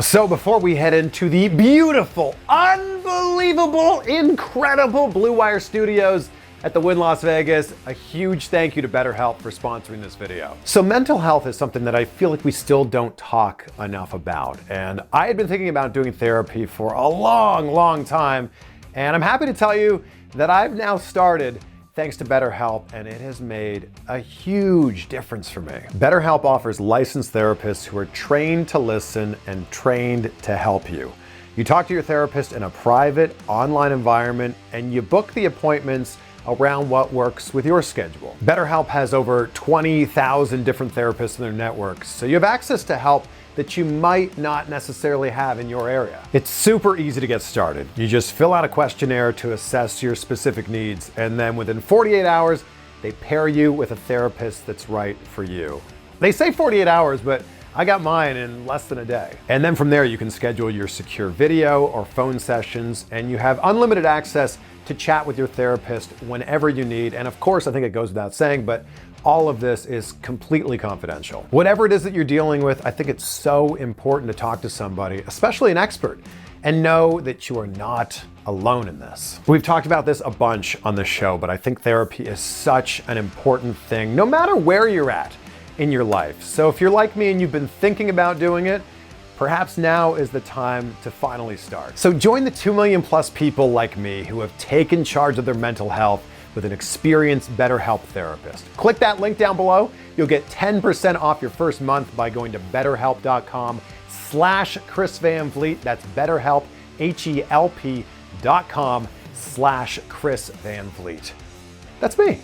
So before we head into the beautiful, unbelievable, incredible Blue Wire Studios at the Wynn Las Vegas, a huge thank you to BetterHelp for sponsoring this video. So mental health is something that I feel like we still don't talk enough about. And I had been thinking about doing therapy for a long time. And I'm happy to tell you that I've now started thanks to BetterHelp, and it has made a huge difference for me. BetterHelp offers licensed therapists who are trained to listen and trained to help you. You talk to your therapist in a private, online environment, and you book the appointments around what works with your schedule. BetterHelp has over 20,000 different therapists in their network, so you have access to help that you might not necessarily have in your area. It's super easy to get started. You just fill out a questionnaire to assess your specific needs, and then within 48 hours, they pair you with a therapist that's right for you. They say 48 hours, but I got mine in less than a day. And then from there, you can schedule your secure video or phone sessions, and you have unlimited access to chat with your therapist whenever you need. And of course, I think it goes without saying, but all of this is completely confidential. Whatever it is that you're dealing with, I think it's so important to talk to somebody, especially an expert, and know that you are not alone in this. We've talked about this a bunch on the show, but I think therapy is such an important thing, no matter where you're at in your life. So if you're like me and you've been thinking about doing it, perhaps now is the time to finally start. So join the 2 million plus people like me who have taken charge of their mental health with an experienced BetterHelp therapist. Click that link down below. You'll get 10% off your first month by going to betterhelp.com/Chris Van Vliet. That's BetterHelp, HELP.com/Chris Van Vliet. That's me.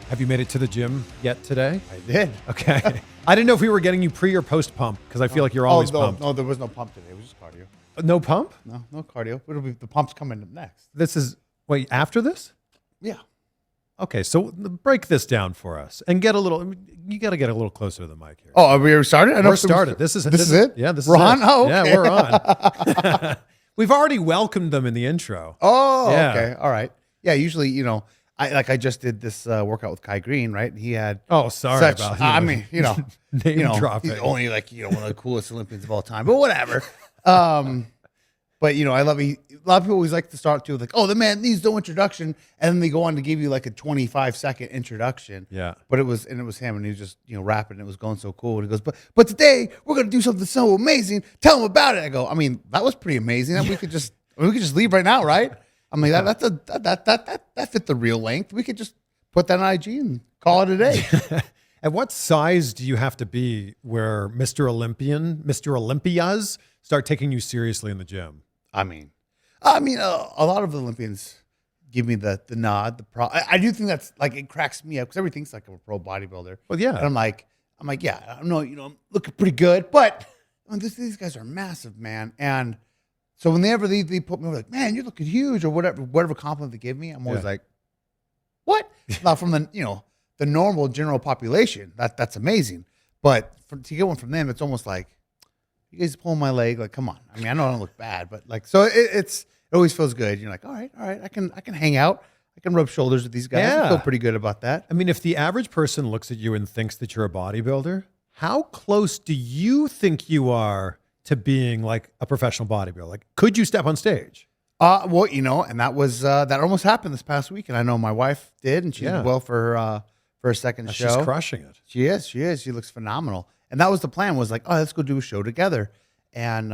Have you made it to the gym yet today? I did. Okay. I didn't know if we were getting you pre or post pump because I feel like you're always pumped. No, there was no pump today. It was just cardio. No pump? No cardio. It'll be the pump's coming up next. This is, wait, after this? Yeah. Okay, so break this down for us and get a little, you got to get a little closer to the mic here. Oh, are we already started? We're started. This is it? Yeah, this we're is on? it. Oh, okay. Yeah, we're on. We've already welcomed them in the intro. Oh, Yeah. okay. All right. Yeah, usually, I just did this workout with Kai Green, right? He had Oh, sorry about name dropping. he's only one of the coolest Olympians of all time, but whatever. But I love a lot of people always like to start to like, oh, the man needs no introduction, and then they go on to give you like a 25-second introduction. Yeah. But it was him, and he was just rapping. And it was going so cool. And he goes, but today we're gonna do something so amazing. Tell him about it. I go, I mean, that was pretty amazing. We could just leave right now, right? I mean, that fit the real length. We could just put that on IG and call it a day. And what size do you have to be where Mr. Olympias start taking you seriously in the gym? I mean, a lot of the Olympians give me the nod. I do think that's like, it cracks me up because everything's like a pro bodybuilder. Well, yeah. And I'm like, yeah, I know, I'm looking pretty good, but these guys are massive, man. And so whenever they put me like, man, you're looking huge or whatever compliment they give me, I'm always like, what? Now from the normal general population, that's amazing. But to get one from them, it's almost like, you guys pulling my leg, like, come on. I mean, I know I don't look bad, but like, so it always feels good. You're like, all right, I can hang out. I can rub shoulders with these guys. Yeah. I feel pretty good about that. I mean, if the average person looks at you and thinks that you're a bodybuilder, how close do you think you are to being like a professional bodybuilder? Like, could you step on stage? Well, and that was that almost happened this past week, and I know my wife did, and she did well for her second show. She's crushing it. She is. She looks phenomenal. And that was the plan, was like, oh, let's go do a show together. And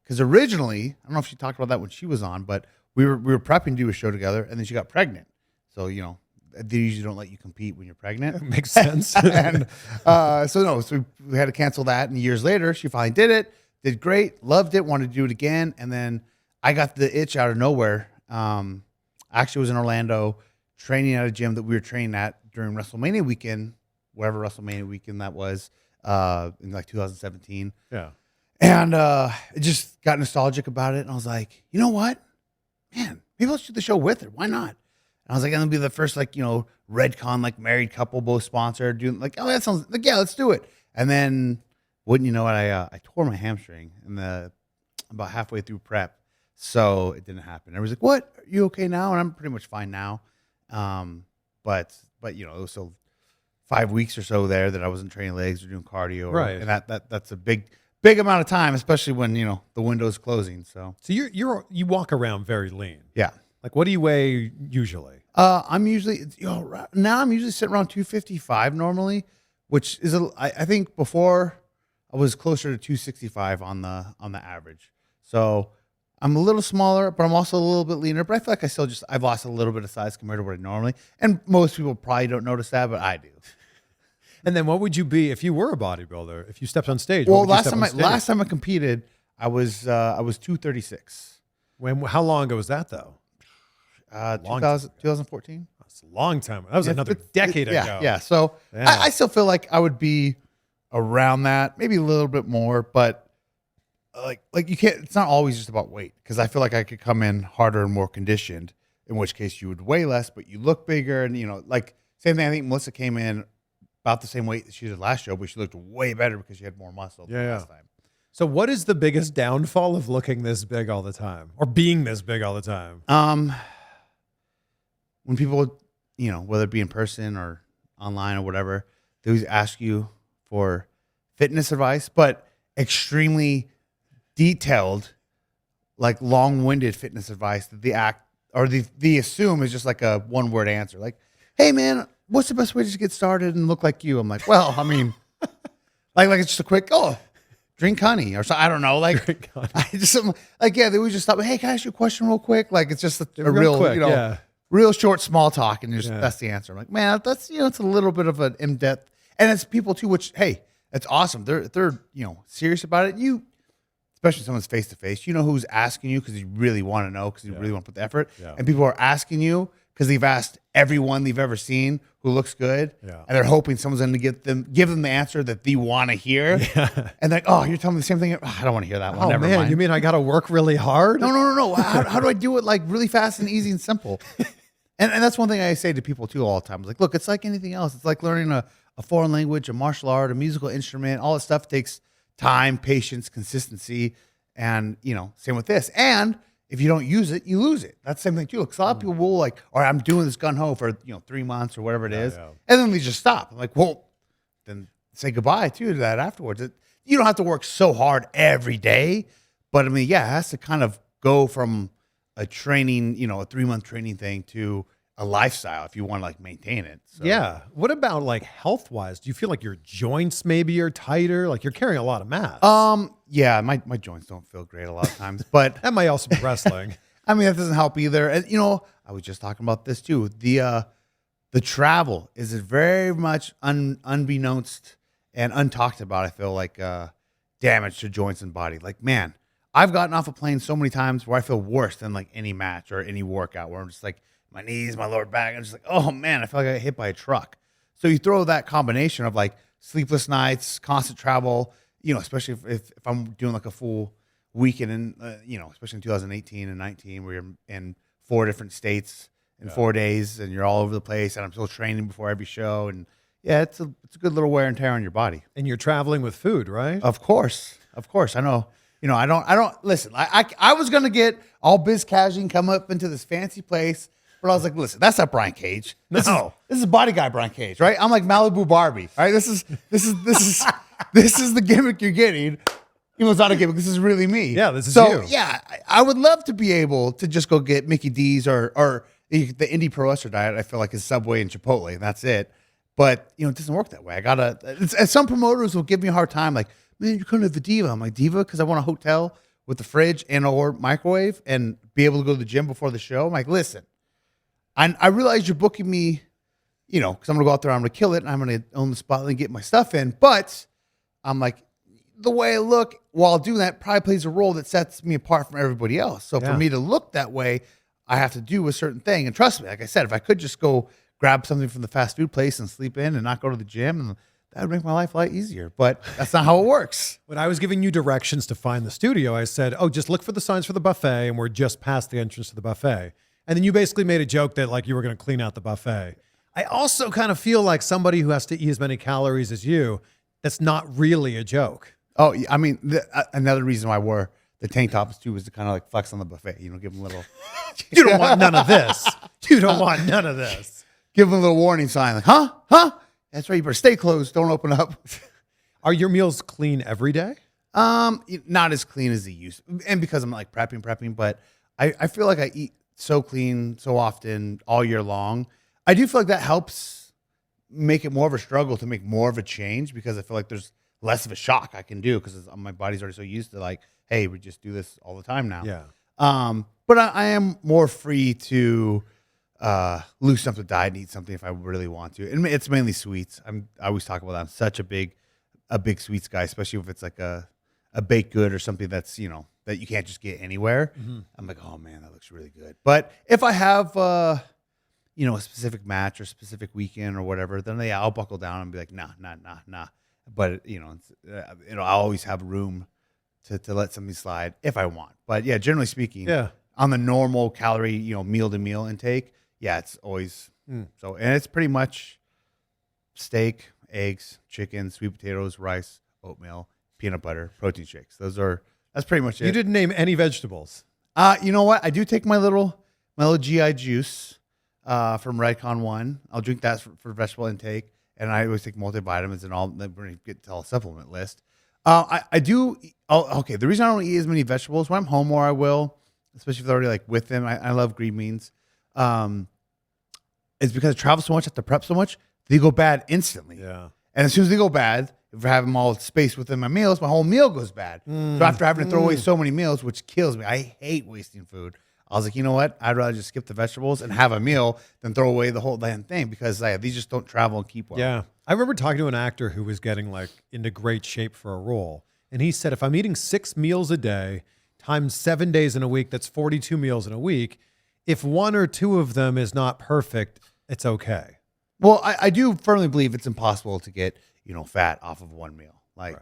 because originally, I don't know if she talked about that when she was on, but we were prepping to do a show together, and then she got pregnant. So, they usually don't let you compete when you're pregnant. Makes sense. And so we had to cancel that. And years later, she finally did it, did great, loved it, wanted to do it again. And then I got the itch out of nowhere. Actually was in Orlando training at a gym that we were training at during WrestleMania weekend, wherever WrestleMania weekend that was. In like 2017. Yeah. And it just got nostalgic about it. And I was like, you know what? Man, maybe I'll shoot the show with her. Why not? And I was like, I'm going to be the first, Redcon, married couple, both sponsored. Doing oh, that sounds like, yeah, let's do it. And then, wouldn't you know it, I tore my hamstring about halfway through prep. So it didn't happen. Everybody's like, what? Are you okay now? And I'm pretty much fine now. But it was so 5 weeks or so there that I wasn't training legs or doing cardio. Right. And that's a big big amount of time, especially when the window's closing. So you walk around very lean. yeah. Like, what do you weigh usually? I'm usually now I'm usually sitting around 255 normally, which is I think before I was closer to 265 on the average. So I'm a little smaller, but I'm also a little bit leaner. But I feel like I've lost a little bit of size compared to what I normally. And most people probably don't notice that, but I do. And then what would you be if you were a bodybuilder? If you stepped on stage? Well, last time I competed, I was 236. How long ago was that though? 2014. That's a long time. That was another decade ago. Yeah. So I still feel like I would be around that, maybe a little bit more, but like you can't. It's not always just about weight, because I feel like I could come in harder and more conditioned, in which case you would weigh less, but you look bigger, and like same thing. I think Melissa came in about the same weight that she did last show, but she looked way better because she had more muscle than last time. So what is the biggest downfall of looking this big all the time, or being this big all the time? When people, whether it be in person or online or whatever, they always ask you for fitness advice, but extremely detailed, like long-winded fitness advice that they assume is just like a one-word answer. Like, hey man, what's the best way to just get started and look like you? I'm like, well, I mean, like it's just a quick, drink honey or so. I don't know. Like, they always just stop. Hey, can I ask you a question real quick? Like, it's just a real quick, real short small talk, and that's the answer. I'm like, man, that's it's a little bit of an in-depth, and it's people too. Which, hey, that's awesome. They're serious about it. Especially if someone's face to face, who's asking you because you really want to know, because you really want to put the effort, and people are asking you because they've asked everyone they've ever seen who looks good, and they're hoping someone's going to give them the answer that they want to hear, and they're like, oh, you're telling me the same thing. I don't want to hear that one. Never mind. You mean I got to work really hard? No. How do I do it like really fast and easy and simple? And that's one thing I say to people too all the time. Like, look, it's like anything else. It's like learning a foreign language, a martial art, a musical instrument. All that stuff takes time, patience, consistency, and same with this. And if you don't use it, you lose it. That's the same thing too. Because a lot of people will like, all right, I'm doing this gun ho for 3 months or whatever it is, and then they just stop. I'm like, well, then say goodbye to that afterwards. You don't have to work so hard every day, but I mean, it has to kind of go from a training, a 3-month training thing to a lifestyle if you want to like maintain it. So. Yeah. What about like health wise? Do you feel like your joints maybe are tighter? Like you're carrying a lot of mass. Yeah, my joints don't feel great a lot of times, but that might also be wrestling. I mean, that doesn't help either. And I was just talking about this too. The travel is very much unbeknownst and untalked about. I feel like damage to joints and body. Like, man, I've gotten off a plane so many times where I feel worse than like any match or any workout, where I'm just like, my knees, my lower back, I'm just like, oh man, I feel like I got hit by a truck. So you throw that combination of like sleepless nights, constant travel, especially if I'm doing like a full weekend, especially in 2018 and 19, where you're in 4 different states in 4 days, and you're all over the place, and I'm still training before every show, and it's a good little wear and tear on your body. And you're traveling with food, right? Of course. I know. I don't listen. I was gonna get all biz casual and come up into this fancy place. But I was like, listen, that's not Brian Cage. This is body guy Brian Cage, right? I'm like Malibu Barbie, all right? This is the gimmick you're getting. Even though it's not a gimmick, this is really me. Yeah, this is you. Yeah, I would love to be able to just go get Mickey D's or the indie pro wrestler diet. I feel like is Subway and Chipotle, and that's it. But it doesn't work that way. And some promoters will give me a hard time, like, man, you couldn't have the Diva. I'm like, Diva, because I want a hotel with the fridge and or microwave and be able to go to the gym before the show. I'm like, listen. I realize you're booking me, because I'm going to go out there, I'm going to kill it, and I'm going to own the spot and get my stuff in. But I'm like, the way I look while doing that probably plays a role that sets me apart from everybody else. So for me to look that way, I have to do a certain thing. And trust me, like I said, if I could just go grab something from the fast food place and sleep in and not go to the gym, that would make my life a lot easier. But that's not how it works. When I was giving you directions to find the studio, I said, just look for the signs for the buffet, and we're just past the entrance to the buffet. And then you basically made a joke that like you were going to clean out the buffet. I also kind of feel like somebody who has to eat as many calories as you, that's not really a joke. Oh, I mean, another reason why I wore the tank tops too was to kind of like flex on the buffet, give them a little. You don't want none of this. You don't want none of this. Give them a little warning sign, like, huh? That's right. You better stay closed. Don't open up. Are your meals clean every day? Not as clean as he used, and because I'm like prepping, but I feel like I eat so clean so often all year long. I do feel like that helps make it more of a struggle to make more of a change because I feel like there's less of a shock I can do because my body's already so used to like, hey, we just do this all the time now. Yeah. But I am more free to loosen up the diet and eat something if I really want to. And it's mainly sweets. I always talk about that. I'm such a big sweets guy, especially if it's like a baked good or something that's, that you can't just get anywhere. Mm-hmm. I'm like, oh man, that looks really good. But if I have, a specific match or specific weekend or whatever, then I'll buckle down and be like, nah. But I'll always have room to let something slide if I want. But yeah, generally speaking, on the normal calorie, meal to meal intake, yeah, it's always so, and it's pretty much steak, eggs, chicken, sweet potatoes, rice, oatmeal, peanut butter, protein shakes. That's pretty much it. You didn't name any vegetables. You know what? I do take my little GI juice from Redcon 1. I'll drink that for vegetable intake, and I always take multivitamins and all. Then we're gonna get to all supplement list. I do. Okay. The reason I don't eat as many vegetables when I'm home, more I will, especially if they're already like with them. I love green beans. It's because I travel so much, I have to prep so much. They go bad instantly. Yeah. And as soon as they go bad, if I have them all spaced within my meals, my whole meal goes bad. So after having to throw away so many meals, which kills me, I hate wasting food. I was like, you know what? I'd rather just skip the vegetables and have a meal than throw away the whole damn thing because these just don't travel and keep well. Yeah. I remember talking to an actor who was getting like into great shape for a role. And he said, if I'm eating 6 meals a day times 7 days in a week, that's 42 meals in a week. If 1 or 2 of them is not perfect, it's okay. Well, I do firmly believe it's impossible to get, fat off of one meal. Like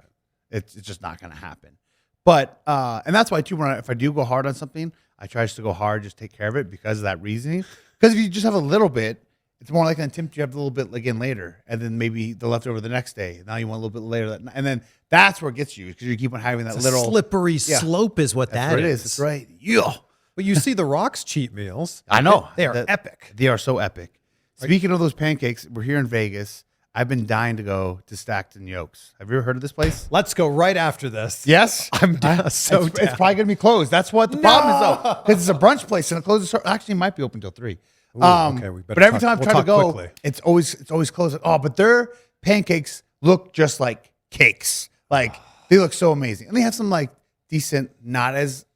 it's just not going to happen. But, and that's why too, if I do go hard on something, I try just to go hard, just take care of it because of that reasoning. Because if you just have a little bit, it's more like an attempt you have a little bit again later, and then maybe the leftover the next day. Now you want a little bit later, and then that's where it gets you because you keep on having that little slippery slope is what that's that what is. That's right. Yeah. But you see the Rock's cheat meals. I know. They are epic. They are so epic. Speaking of those pancakes, we're here in Vegas. I've been dying to go to Stacked and Yolks. Have you ever heard of this place? Let's go right after this. Yes? I'm down. It's probably going to be closed. That's what the problem is, though. Because it's a brunch place and it closes. Actually, it might be open till 3. Okay, we better but every time I try to go, quickly. it's always closed. Oh, but their pancakes look just like cakes. Like, they look so amazing. And they have some, like, decent, not as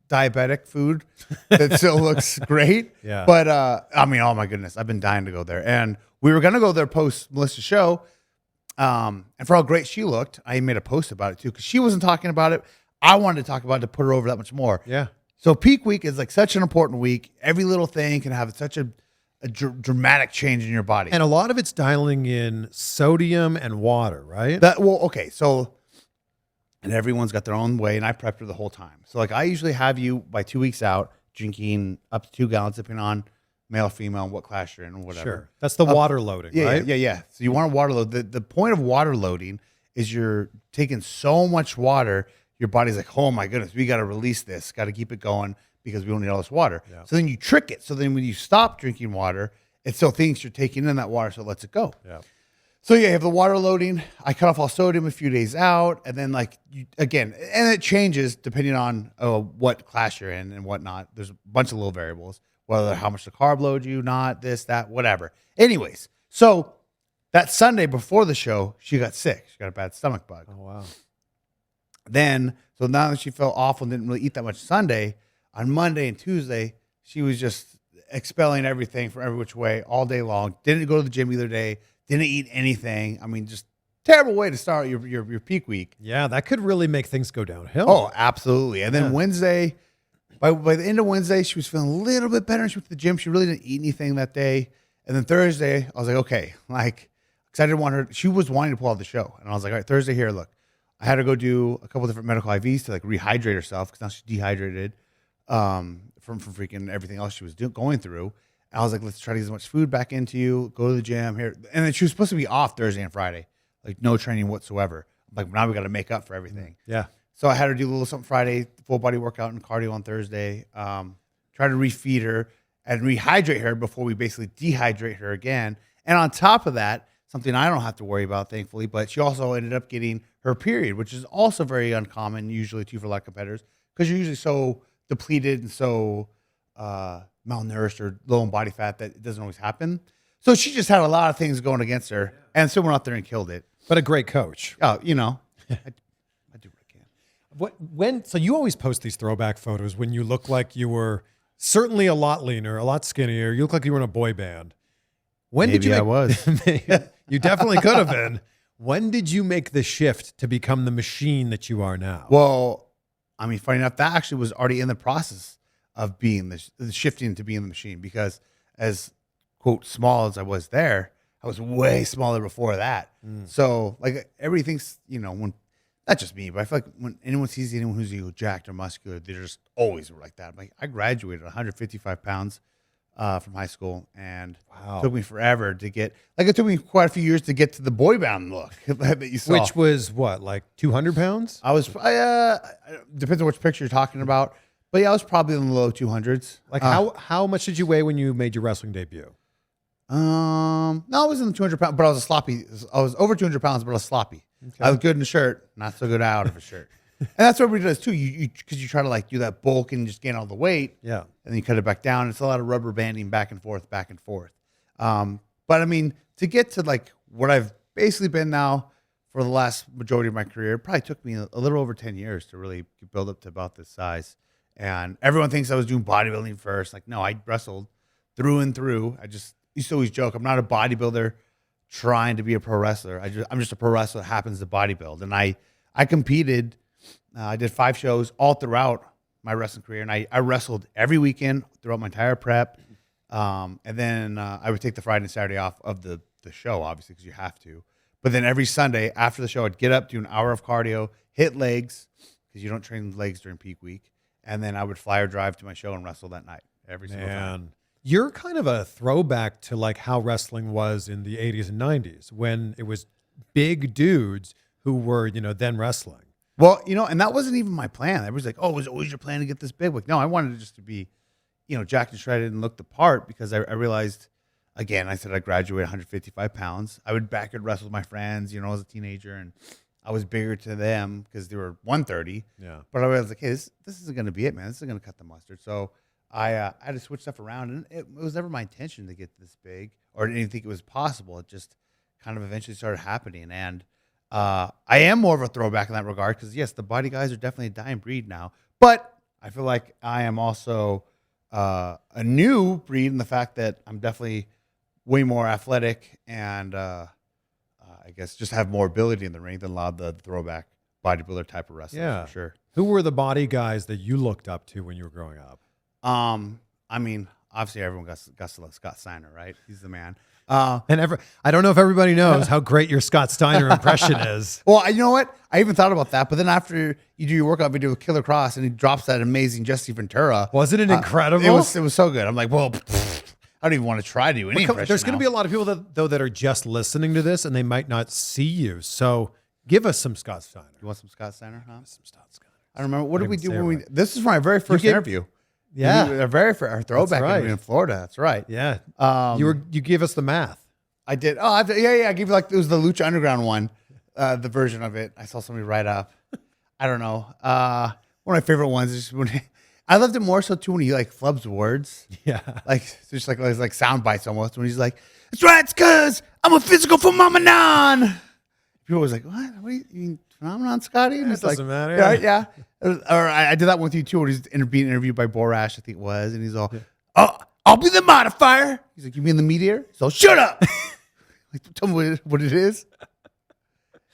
diabetic food that still looks great. Yeah. But, oh my goodness. I've been dying to go there. And we were going to go there post Melissa's show. And for how great she looked, I made a post about it too, because she wasn't talking about it. I wanted to talk about it to put her over that much more. Yeah. So peak week is like such an important week. Every little thing can have such a dramatic change in your body. And a lot of it's dialing in sodium and water, right? Okay. So, and everyone's got their own way, and I prepped her the whole time. So like I usually have you by 2 weeks out drinking up to 2 gallons, depending on male, female, and what class you're in, or whatever. Sure. That's the water loading, right? Yeah. So you want to water load. The point of water loading is you're taking so much water, your body's like, oh my goodness, we got to release this, got to keep it going because we don't need all this water. Yeah. So then you trick it. So then when you stop drinking water, it still thinks you're taking in that water, so it lets it go. Yeah. So you have the water loading. I cut off all sodium a few days out, and then and it changes depending on what class you're in and whatnot. There's a bunch of little variables, whether how much the carb load you, not this, that, whatever. Anyways, so that Sunday before the show, she got sick. She got a bad stomach bug. Oh wow. So now that she felt awful and didn't really eat that much Sunday, on Monday and Tuesday, she was just expelling everything from every which way all day long. Didn't go to the gym either day. Didn't eat anything. I mean, just terrible way to start your peak week. Yeah, that could really make things go downhill. Oh, absolutely. And then Wednesday, by the end of Wednesday, she was feeling a little bit better. She went to the gym. She really didn't eat anything that day. And then Thursday, I was like, okay, because I didn't want her. She was wanting to pull out the show, and I was like, all right, Thursday here. Look, I had to go do a couple different medical IVs to like rehydrate herself because now she's dehydrated from freaking everything else she was going through. I was like, let's try to get as much food back into you, go to the gym here. And then she was supposed to be off Thursday and Friday, like no training whatsoever. Like now we got to make up for everything. Yeah. So I had her do a little something Friday, full body workout and cardio on Thursday. Try to refeed her and rehydrate her before we basically dehydrate her again. And on top of that, something I don't have to worry about, thankfully. But she also ended up getting her period, which is also very uncommon usually too for a lot of competitors because you're usually so depleted and so malnourished or low in body fat that it doesn't always happen. So she just had a lot of things going against her, and still went out there and killed it. But a great coach. Oh, I do what I can. So you always post these throwback photos when you look like you were certainly a lot leaner, a lot skinnier. You look like you were in a boy band. When did you I was. You definitely could have been. When did you make the shift to become the machine that you are now? Well, I mean, funny enough, that actually was already in the process of being the shifting to being the machine, because as quote small as I was there, I was way smaller before that. So like everything's, when not just me, but I feel like when anyone sees anyone who's jacked or muscular, they're just always like that. Like I graduated 155 pounds from high school, and it took me forever to get, like it took me quite a few years to get to the boy band look that you saw. Which was what, like 200 pounds? I was, depends on which picture you're talking about, but yeah, I was probably in the low 200s. Like how much did you weigh when you made your wrestling debut? No, I was in the 200 pounds, but I was over 200 pounds, but I was sloppy. Okay. I was good in a shirt, not so good out of a shirt. And that's what everybody does too. Because you try to like do that bulk and just gain all the weight. Yeah. And then you cut it back down. It's a lot of rubber banding back and forth. But I mean, to get to like what I've basically been now for the last majority of my career, it probably took me a little over 10 years to really build up to about this size. And everyone thinks I was doing bodybuilding first. Like, no, I wrestled through and through. I just used to always joke, I'm not a bodybuilder trying to be a pro wrestler. I'm just a pro wrestler that happens to bodybuild. And I competed. I did 5 shows all throughout my wrestling career, and I wrestled every weekend throughout my entire prep. And then I would take the Friday and Saturday off of the show, obviously, because you have to. But then every Sunday after the show, I'd get up, do an hour of cardio, hit legs, because you don't train legs during peak week. And then I would fly or drive to my show and wrestle that night every single time. You're kind of a throwback to like how wrestling was in the 80s and 90s when it was big dudes who were, then wrestling. Well, and that wasn't even my plan. Everybody's like, oh, was it always your plan to get this big? Like, no, I wanted it just to be, jacked and shredded and look the part, because I realized, again, I said I graduated 155 pounds. I would back and wrestle with my friends, as a teenager, and I was bigger to them because they were 130. Yeah. But I was like, hey, this isn't going to be it, man. This is going to cut the mustard. So I had to switch stuff around, and it was never my intention to get this big, or didn't think it was possible. It just kind of eventually started happening. And I am more of a throwback in that regard, because yes, the body guys are definitely a dying breed now, but I feel like I am also a new breed in the fact that I'm definitely way more athletic and I guess just have more ability in the ring than a lot of the throwback bodybuilder type of wrestlers, for sure. Who were the body guys that you looked up to when you were growing up? I mean, obviously everyone got to love Scott Steiner, right? He's the man. I don't know if everybody knows how great your Scott Steiner impression is. Well, you know what? I even thought about that, but then after you do your workout video with Killer Cross and he drops that amazing Jesse Ventura. Wasn't it incredible? It was so good. I'm like, well, I don't even want to try to do any impression. There's going to be a lot of people that are just listening to this and they might not see you. So give us some Scott Steiner. You want some Scott Steiner? Huh? Some Scott Steiner. I don't remember. What did we do when this is my very first interview. Yeah. Our throwback interview in Florida. That's right. Yeah. You gave us the math. I did. Oh, I gave you it was the Lucha Underground one, the version of it. I saw somebody write up. I don't know. One of my favorite ones is when I loved it more so too when he like flubs words. Yeah. Like just like sound bites almost when he's like, "That's right, it's cause I'm a physical phenomenon." People was like, "What? What do you mean phenomenon, Scotty?" And it doesn't matter. Right? Yeah. Or I did that one with you too, when he's being interviewed by Borash, I think it was, and he's all, "Oh, I'll be the modifier." He's like, "You mean the meteor?" So shut up. Like, tell me what it is.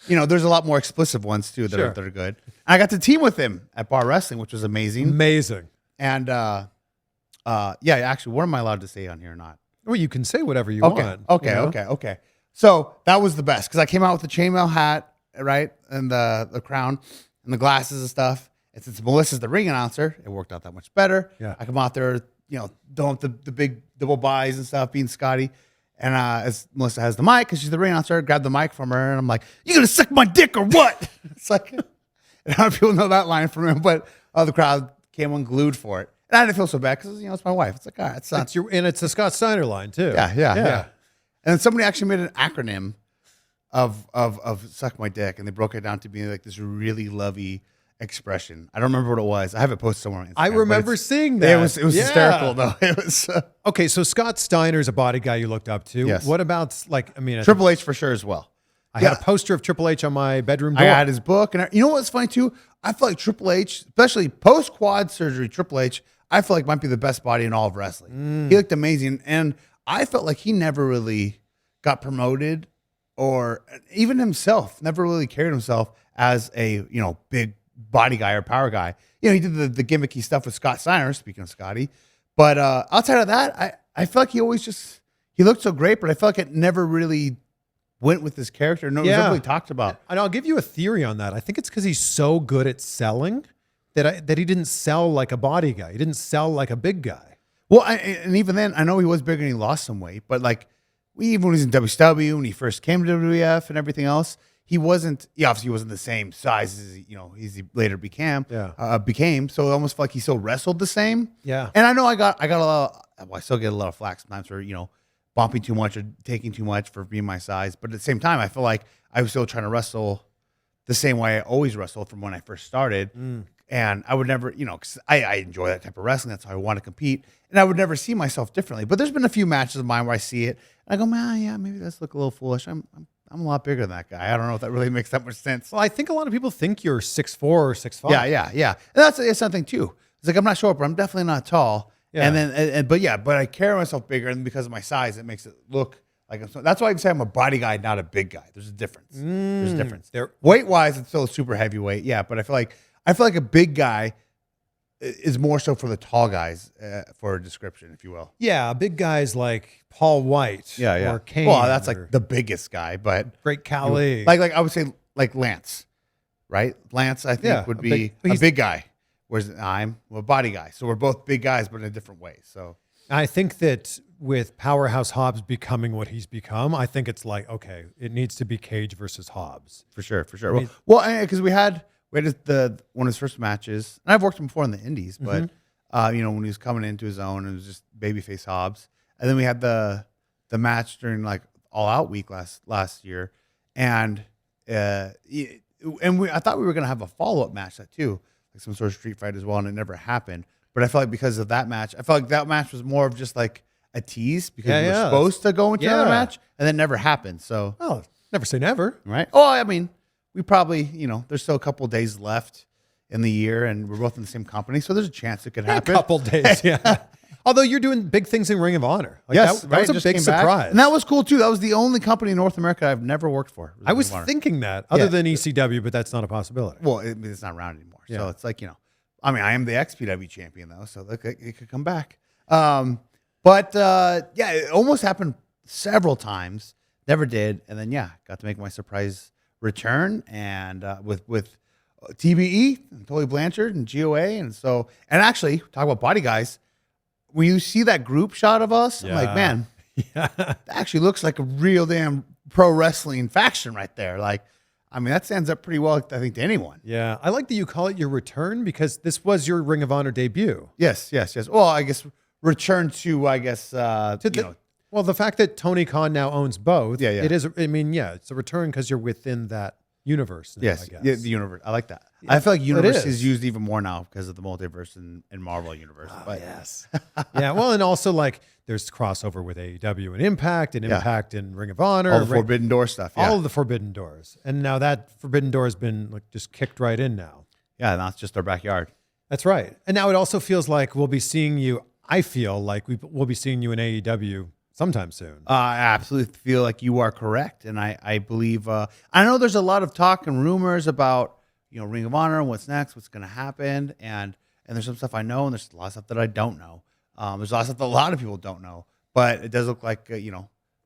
There's a lot more explicit ones too that are good. And I got to team with him at Bar Wrestling, which was amazing. Amazing. And actually, what am I allowed to say on here or not? Well, you can say whatever you want. Okay. So that was the best because I came out with the chainmail hat, right, and the crown and the glasses and stuff. And since Melissa's the ring announcer, it worked out that much better. Yeah. I come out there, don't the big double buys and stuff, being Scotty. And as Melissa has the mic, because she's the ring announcer, I grabbed the mic from her, and I'm like, "You gonna suck my dick or what?" It's like, and a lot of people know that line from him, but the crowd came unglued for it. And I didn't feel so bad because it's my wife. It's like, all right, and it's a Scott Steiner line too. Yeah. And then somebody actually made an acronym of suck my dick, and they broke it down to being like this really lovey expression. I don't remember what it was. I have it posted somewhere on Instagram. I remember seeing that. It was hysterical though. It was Okay, so Scott Steiner's a body guy you looked up to. Yes. What about like? I mean, Triple H for sure as well. I had a poster of Triple H on my bedroom door. I had his book, and you know what's funny too? I feel like Triple H, especially post quad surgery, Triple H, I feel like might be the best body in all of wrestling. He looked amazing, and I felt like he never really got promoted, or even himself never really carried himself as a big body guy or power guy. He did the gimmicky stuff with Scott Steiner. Speaking of Scotty, but outside of that, I felt like he looked so great, but I felt like it never really went with his character. No, it was never really talked about. And I'll give you a theory on that. I think it's because he's so good at selling that he didn't sell like a body guy. He didn't sell like a big guy. Well, and even then, I know he was bigger and he lost some weight, but like even when he was in WCW, when he first came to WWF and everything else, he obviously wasn't the same size as he later became. So it almost felt like he still wrestled the same. Yeah. And I know I got a lot. I still get a lot of flack sometimes for bumping too much or taking too much for being my size. But at the same time, I feel like I was still trying to wrestle the same way I always wrestled from when I first started. And I would never, because I enjoy that type of wrestling. That's how I want to compete. And I would never see myself differently. But there's been a few matches of mine where I see it and I go, man, yeah, maybe that's look a little foolish. I'm a lot bigger than that guy. I don't know if that really makes that much sense. Well, I think a lot of people think you're 6'4" or 6'5". Yeah. And that's something too. It's like, I'm not short, but I'm definitely not tall. Yeah. And then, but I carry myself bigger, and because of my size, it makes it look like that's why I say I'm a body guy, not a big guy. There's a difference. There's a difference. Weight wise, it's still a super heavyweight. Yeah, but I feel like a big guy is more so for the tall guys, for a description, if you will. Yeah, big guys like Paul White. Or Kane. Well, that's like the biggest guy, but Great Khali. Like I would say like Lance, right? Lance, I think would be a big guy. Whereas I'm a body guy. So we're both big guys, but in a different way. So I think that with Powerhouse Hobbs becoming what he's become, I think it's like, okay, it needs to be Cage versus Hobbs. For sure. Well, because we had one of his first matches, and I've worked him before in the Indies, but when he was coming into his own, it was just babyface Hobbs. And then we had the match during like All Out week last year, and I thought we were gonna have a follow-up match that too. Like some sort of street fight as well, and it never happened. But I felt like because of that match, was more of just like a tease because we were supposed to go into another match, and then never happened. So, never say never, right? Oh, I mean, we probably, there's still a couple of days left in the year, and we're both in the same company, so there's a chance it could happen. A couple days, yeah. Although you're doing big things in Ring of Honor. Like yes, that was a big surprise. And that was cool too. That was the only company in North America I've never worked for. I was thinking that, other than ECW, but that's not a possibility. Well, it's not around anymore. So it's like, I am the XPW champion though, so it could come back. But it almost happened several times. Never did. And then, got to make my surprise return and with TBE and Tessa Blanchard and GOA. And actually, talk about body guys. When you see that group shot of us, I'm like, man, that actually looks like a real damn pro wrestling faction right there. Like, I mean, that stands up pretty well, I think, to anyone. Yeah. I like that you call it your return because this was your Ring of Honor debut. Yes. Well, I guess return to, well, the fact that Tony Khan now owns both. Yeah. It is. I mean, it's a return because you're within that universe now, yes, I guess. Yeah, the universe. I like that. Yeah, I feel like universe is used even more now because of the multiverse and Marvel universe. Oh, yes. Yeah, well, and also like there's crossover with AEW and Impact and Ring of Honor. All the Forbidden Door stuff. Yeah. All of the Forbidden Doors. And now that Forbidden Door has been like just kicked right in now. Yeah, now it's just our backyard. That's right. And now it also feels like we'll be seeing you, I feel like we'll be seeing you in AEW sometime soon. I absolutely feel like you are correct. And I believe, I know there's a lot of talk and rumors about, Ring of Honor, what's next, what's going to happen. And there's some stuff I know, and there's a lot of stuff that I don't know. There's a lot of stuff that a lot of people don't know. But it does look like,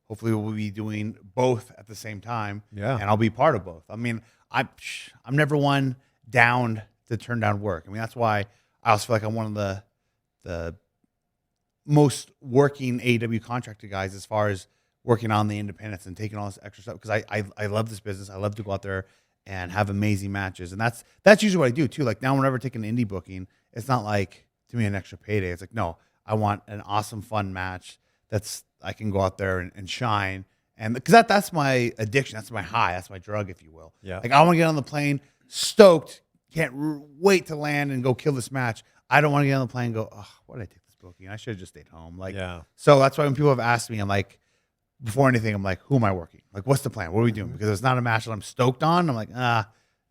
hopefully we'll be doing both at the same time. Yeah. And I'll be part of both. I mean, I'm never one down to turn down work. I mean, that's why I also feel like I'm one of the most working AEW contracted guys as far as working on the independents and taking all this extra stuff, because I love this business. I love to go out there and have amazing matches, and that's usually what I do too. Like now, whenever I take an indie booking, it's not like to me an extra payday. It's like, no, I want an awesome, fun match I can go out there and shine And because that's my addiction, that's my high, that's my drug, if you will. Yeah. Like I want to get on the plane, stoked, can't wait to land and go kill this match. I don't want to get on the plane and go, oh, why did I take this booking? I should have just stayed home. Like, so that's why when people have asked me, I'm like, before anything, I'm like, who am I working? Like, what's the plan? What are we doing? Because it's not a match that I'm stoked on. I'm like,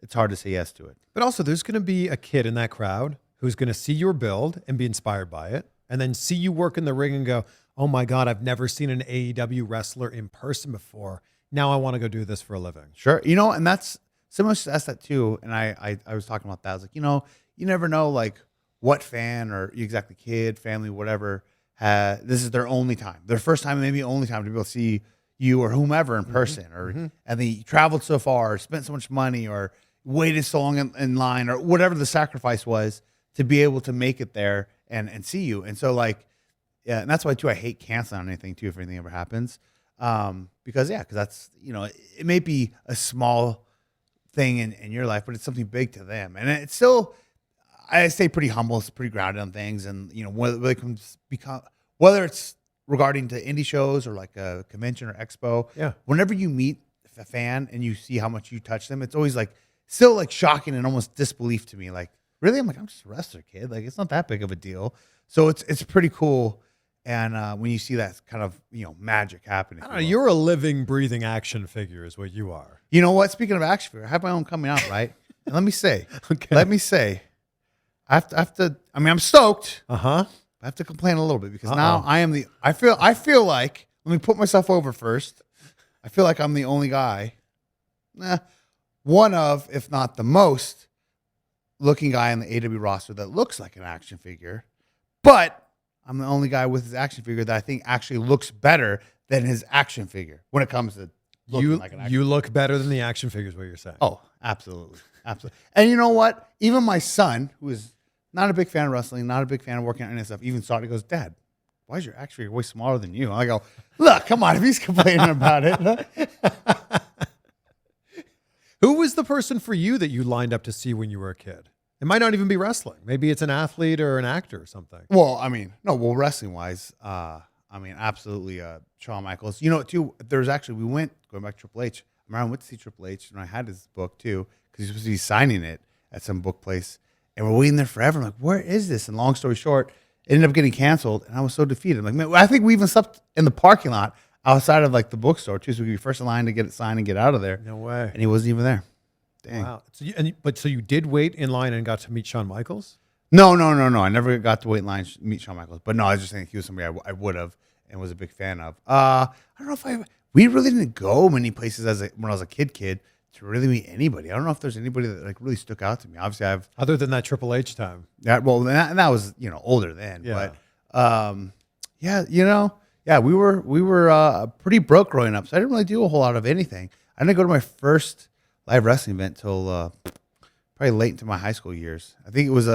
it's hard to say yes to it. But also, there's going to be a kid in that crowd who's going to see your build and be inspired by it, and then see you work in the ring and go, oh my God, I've never seen an AEW wrestler in person before. Now I want to go do this for a living. Sure. You know, and that's someone asked that too. And I was talking about that. I was like, you know, you never know like what fan or exactly kid, family, whatever, this is their only time, their first time, maybe only time to be able to see you or whomever in person, or and they traveled so far, or spent so much money, or waited so long in line, or whatever the sacrifice was to be able to make it there and see you. And so like, yeah, and that's why too I hate canceling on anything too if anything ever happens, because that's, you know, it may be a small thing in your life, but it's something big to them, and it's still. I stay pretty humble, pretty grounded on things, and you know whether it's regarding to indie shows or like a convention or expo. Yeah. Whenever you meet a fan and you see how much you touch them, it's always like still like shocking and almost disbelief to me. Like, really? I'm like, I'm just a wrestler, kid. Like, it's not that big of a deal. So it's pretty cool. And when you see that kind of, you know, magic happening. I don't know, you're a living, breathing action figure is what you are. You know what? Speaking of action figure, I have my own coming out, right? And let me say, I have to. I mean, I'm stoked. I have to complain a little bit because now I feel like, let me put myself over first. I feel like I'm the only guy, one of, if not the most, looking guy in the AEW roster that looks like an action figure. But I'm the only guy with his action figure that I think actually looks better than his action figure when it comes to looking like an action figure. You look better than the action figures, what you're saying. Oh, absolutely. Absolutely. And you know what? Even my son, who is not a big fan of wrestling, not a big fan of working out and stuff, even saw it. He goes, Dad, why is your action figure way smaller than you? I go, look, come on, if he's complaining about it. Who was the person for you that you lined up to see when you were a kid? It might not even be wrestling. Maybe it's an athlete or an actor or something. Well, I mean, wrestling wise, absolutely Shawn Michaels. You know, too, there's actually, going back to Triple H. I remember I went to see Triple H and I had his book too, because he's supposed to be signing it at some book place. And we're waiting there forever. I'm like, where is this? And long story short, it ended up getting canceled. And I was so defeated. I'm like, man, I think we even slept in the parking lot outside of like the bookstore too. So we could be first in line to get it signed and get out of there. No way. And he wasn't even there. Dang. Wow. So you did wait in line and got to meet Shawn Michaels? No. I never got to wait in line to meet Shawn Michaels. But no, I was just saying he was somebody I would have and was a big fan of. I don't know if we really didn't go many places when I was a kid to really meet anybody. I don't know if there's anybody that like really stuck out to me. Obviously, I've other than that Triple H time. Yeah, well, that was, you know, older then. Yeah. But we were pretty broke growing up, so I didn't really do a whole lot of anything. I didn't go to my first live wrestling event till probably late into my high school years. I think it was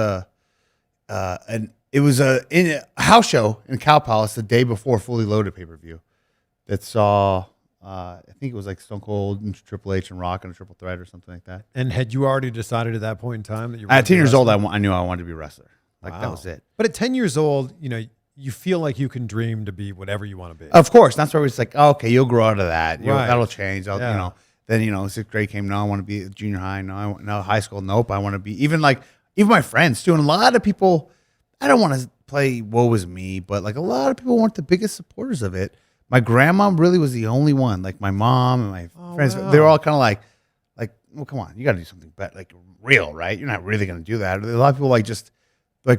in a house show in Cow Palace the day before Fully Loaded pay-per-view that saw. I think it was like Stone Cold and Triple H and Rock and a triple threat or something like that. And had you already decided at that point in time that you were at 10 years old, I knew I wanted to be a wrestler. Like, wow. That was it. But at 10 years old, you know, you feel like you can dream to be whatever you want to be. Of course. That's where it's like, oh, okay, you'll grow out of that. Right. That'll change. Then, you know, sixth grade came. No, I want to be junior high. No, high school. Nope. I want to be even my friends too. And a lot of people, I don't want to play woe is me, but like a lot of people weren't the biggest supporters of it. My grandma really was the only one. Like my mom and my friends, wow. They were all kind of like, well, come on, you got to do something better, like real, right? You're not really going to do that. A lot of people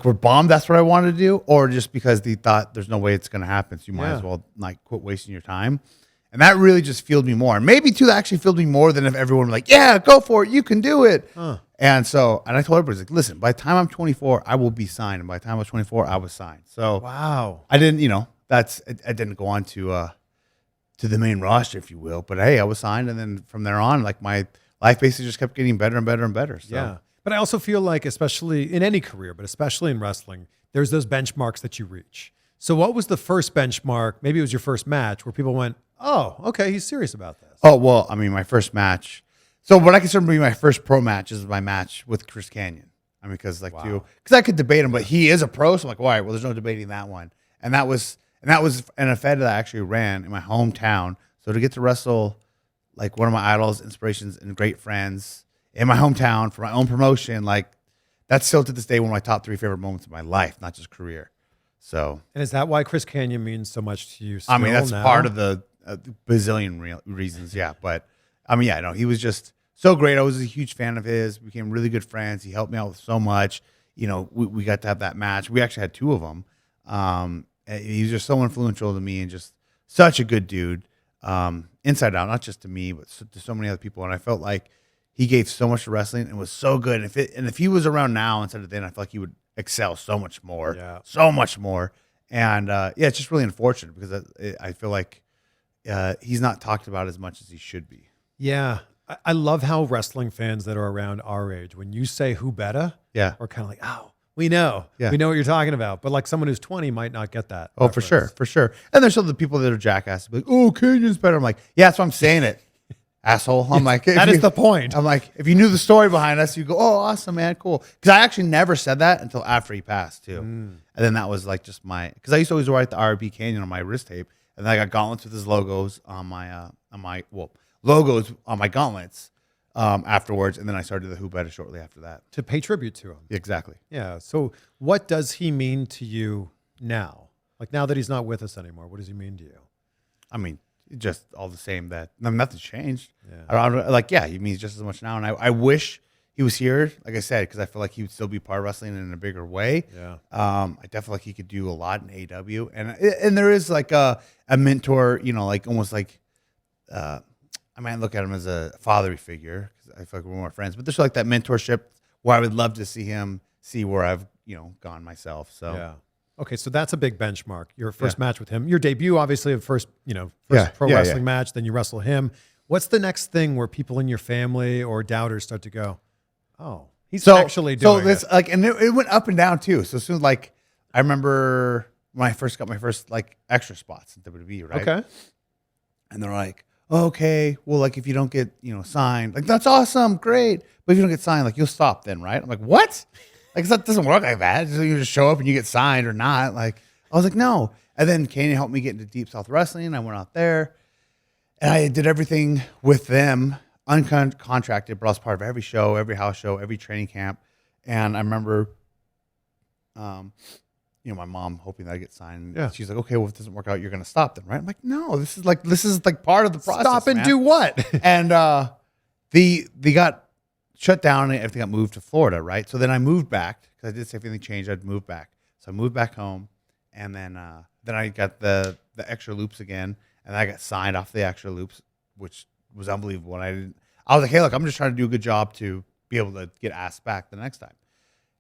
were bummed that's what I wanted to do, or just because they thought there's no way it's going to happen, so you might as well like quit wasting your time. And that really just fueled me more. And maybe too, that actually fueled me more than if everyone were like, yeah, go for it, you can do it. And I told everybody, like, listen, by the time I'm 24, I will be signed. And by the time I was 24, I was signed. So wow, I didn't, I didn't go on to the main roster, if you will. But hey, I was signed, and then from there on, like my life basically just kept getting better and better and better. So. Yeah, but I also feel like, especially in any career, but especially in wrestling, there's those benchmarks that you reach. So what was the first benchmark? Maybe it was your first match where people went, "Oh, okay, he's serious about this." Oh well, I mean, my first match. So what I consider to be my first pro match is my match with Chris Canyon. I mean, because I could debate him, but he is a pro, so I'm like, all right, well, there's no debating that one. And that was an event that I actually ran in my hometown. So to get to wrestle like one of my idols, inspirations, and great friends in my hometown for my own promotion, like that's still to this day one of my top 3 favorite moments of my life, not just career. So, And is that why Chris Canyon means so much to you? Still I mean, that's now? part of the bazillion reasons. Yeah. But I mean, yeah, no, he was just so great. I was a huge fan of his. We became really good friends. He helped me out with so much. You know, we got to have that match. We actually had 2 of them. He was just so influential to me and just such a good dude, inside out, not just to me, but to so many other people. And I felt like he gave so much to wrestling and was so good. And if he was around now instead of then, I feel like he would excel so much more, so much more. And yeah, it's just really unfortunate because I feel like he's not talked about as much as he should be. Yeah. I love how wrestling fans that are around our age, when you say who better, are kind of like, oh, we know. Yeah. We know what you're talking about. But like someone who's 20 might not get that. Oh, reference. for sure. And there's some of the people that are jackasses, like, oh, Canyon's better. I'm like, yeah, that's why I'm saying it, asshole. I'm like, that is the point. I'm like, if you knew the story behind us, you go, oh, awesome, man, cool. Because I actually never said that until after he passed, too. And then that was like just because I used to always write the RB Canyon on my wrist tape, and then I got gauntlets with his logos on my logos on my gauntlets. Afterwards, and then I started the Who Better shortly after that. To pay tribute to him. Exactly. Yeah. So what does he mean to you now? Like now that he's not with us anymore, what does he mean to you? I mean, just all the same that nothing's changed. Yeah. He means just as much now. And I wish he was here, like I said, because I feel like he would still be part of wrestling in a bigger way. Yeah. I definitely feel like he could do a lot in AEW. And there is like a mentor, you know, like almost like, I might look at him as a fatherly figure because I feel like we're more friends, but there's like that mentorship where I would love to see him see where I've, you know, gone myself. So, yeah. Okay. So that's a big benchmark. Your first match with him, your debut, obviously, of first pro wrestling match, then you wrestle him. What's the next thing where people in your family or doubters start to go, oh, he's actually doing this, it. like, and it went up and down too. So soon, like, I remember when I first got my first like extra spots in WWE, right? Okay. And they're like, okay, well, like if you don't get, you know, signed, like that's awesome, great. But if you don't get signed, like you'll stop then, right? I'm like, what? Like that doesn't work like that. So you just show up and you get signed or not. Like I was like, no. And then Canyon helped me get into Deep South Wrestling. I went out there and I did everything with them, uncontracted, but I was part of every show, every house show, every training camp. And I remember, you know, my mom hoping that I get signed. Yeah. She's like, okay, well, if it doesn't work out, you're going to stop them, right? I'm like, no, this is like part of the process. Stop and man. do what? And they got shut down and everything got moved to Florida, right? So then I moved back because I did say if anything changed, I'd move back. So I moved back home, and then I got the extra loops again, and I got signed off the extra loops, which was unbelievable. And I was like, hey, look, I'm just trying to do a good job to be able to get asked back the next time.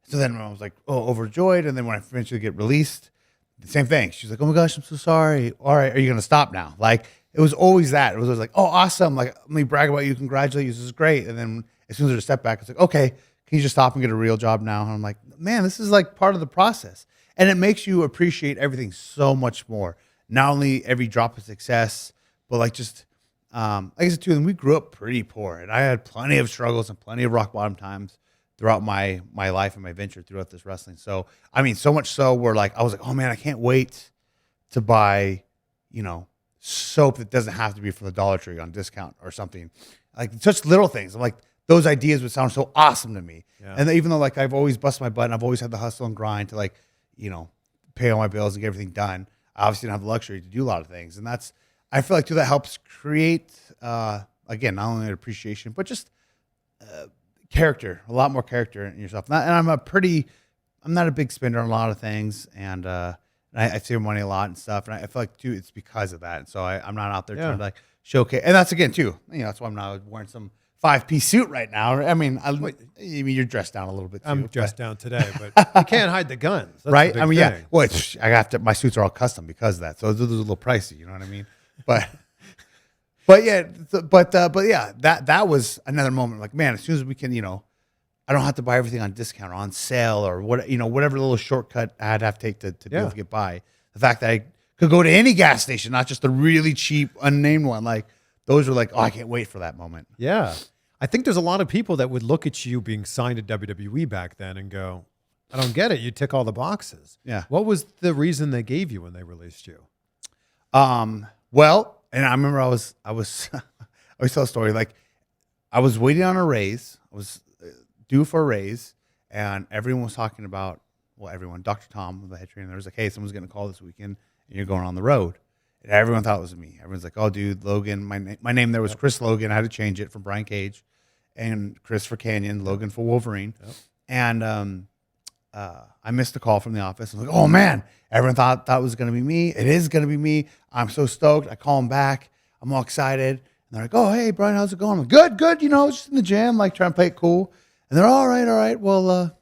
So then I was like, oh, overjoyed. And then when I eventually get released, the same thing. She's like, oh my gosh, I'm so sorry. All right, are you going to stop now? Like, it was always that. It was always like, oh, awesome. Like, let me brag about you. Congratulate you. This is great. And then as soon as there's a step back, it's like, okay, can you just stop and get a real job now? And I'm like, man, this is like part of the process. And it makes you appreciate everything so much more. Not only every drop of success, but like just, like I said too, and we grew up pretty poor. And I had plenty of struggles and plenty of rock bottom times throughout my life and my venture throughout this wrestling. So, I mean, so much so where like, I was like, oh man, I can't wait to buy, you know, soap that doesn't have to be from the Dollar Tree on discount or something. Like such little things. I'm like, those ideas would sound so awesome to me. Yeah. And even though like I've always busted my butt and I've always had the hustle and grind to like, you know, pay all my bills and get everything done, I obviously don't have the luxury to do a lot of things. And that's, I feel like too, that helps create, again, not only an appreciation, but just character, a lot more character in yourself. And I'm not a big spender on a lot of things. And I save money a lot and stuff. And I feel like too, it's because of that. And so I'm not out there trying to like showcase. And that's again too, you know, that's why I'm not wearing some 5-piece suit right now. I mean, you're dressed down a little bit too. I'm dressed down today, but you can't hide the guns. That's right? I mean, thing. Yeah. Well, I have to, my suits are all custom because of that. So those are a little pricey, you know what I mean? But yeah, that was another moment. Like, man, as soon as we can, you know, I don't have to buy everything on discount or on sale or what, you know, whatever little shortcut I'd have to take to be able to get by. The fact that I could go to any gas station, not just the really cheap unnamed one. Like those are like, oh, I can't wait for that moment. Yeah. I think there's a lot of people that would look at you being signed to WWE back then and go, I don't get it. You tick all the boxes. Yeah. What was the reason they gave you when they released you? Well, and I remember I always tell a story like I was waiting on a raise. I was due for a raise, and everyone was talking about, well, everyone, Dr. Tom, the head trainer, there was like, hey, someone's getting a call this weekend, and you're going on the road. And everyone thought it was me. Everyone's like, oh, dude, Logan. My name there was Chris Logan. I had to change it from Brian Cage, and Chris for Canyon, Logan for Wolverine. Yep. And I missed a call from the office. I was like, oh, man, everyone thought that was going to be me. It is going to be me. I'm so stoked. I call them back. I'm all excited. And they're like, oh, hey, Brian, how's it going? I'm like, good. You know, just in the gym, like trying to play it cool. And they're all right. Well,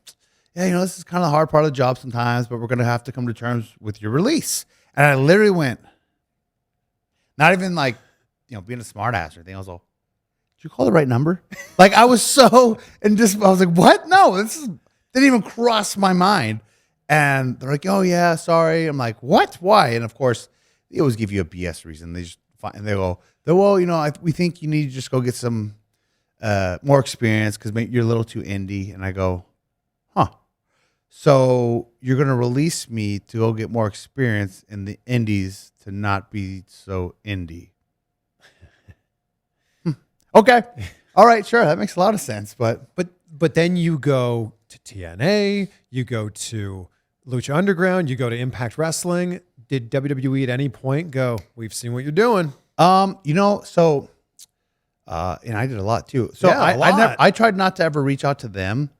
yeah, you know, this is kind of the hard part of the job sometimes, but we're going to have to come to terms with your release. And I literally went, not even like, you know, being a smart ass or anything. I was like, did you call the right number? Like I was so, and just, I was like, what? No, didn't even cross my mind. And they're like, oh yeah, sorry. I'm like, what? Why? And of course, they always give you a BS reason. They go, well, you know, we think you need to just go get some more experience because you're a little too indie. And I go, huh. So you're going to release me to go get more experience in the indies to not be so indie. Okay. All right. Sure. That makes a lot of sense. But then you go to TNA, you go to Lucha Underground, you go to Impact Wrestling. Did WWE at any point go, we've seen what you're doing? You know, so, and I did a lot too. So yeah, I tried not to ever reach out to them.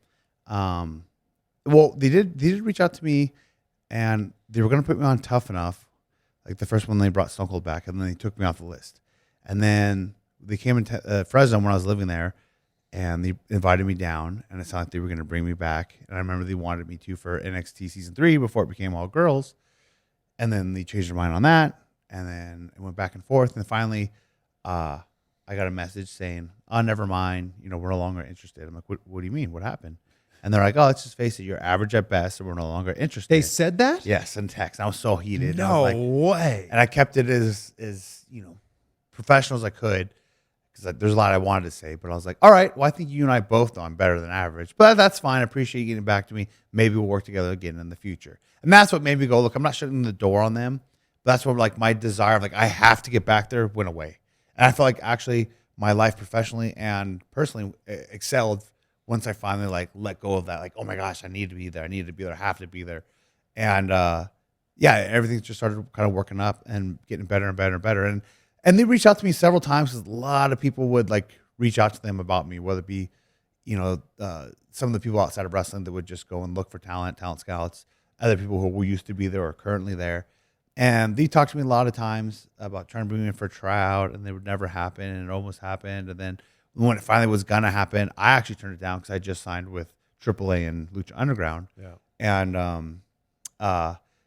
Well, they did reach out to me, and they were going to put me on Tough Enough, like the first one they brought Stone Cold back, and then they took me off the list. And then they came into Fresno when I was living there, and they invited me down, and it sounded like they were going to bring me back. And I remember they wanted me to for NXT Season 3 before it became all girls. And then they changed their mind on that, and then it went back and forth. And then finally, I got a message saying, oh, never mind, you know, we're no longer interested. I'm like, what do you mean? What happened? And they're like, oh, let's just face it, you're average at best, so we're no longer interested. They said that? Yes, in text. I was so heated. No way. And I kept it as you know, professional as I could, because there's a lot I wanted to say. But I was like, all right, well, I think you and I both know I'm better than average. But that's fine. I appreciate you getting back to me. Maybe we'll work together again in the future. And that's what made me go, look, I'm not shutting the door on them. But that's what, like, my desire of, like, I have to get back there went away. And I felt like actually my life professionally and personally excelled once I finally like let go of that, like, oh my gosh, I need to be there. I have to be there. And yeah, everything just started kind of working up and getting better and better and better. And they reached out to me several times because a lot of people would like reach out to them about me, whether it be, you know, some of the people outside of wrestling that would just go and look for talent scouts, other people who used to be there or currently there. And they talked to me a lot of times about trying to bring me in for a tryout, and they would never happen, and it almost happened. And then when it finally was going to happen, I actually turned it down because I just signed with AAA and Lucha Underground. Yeah. And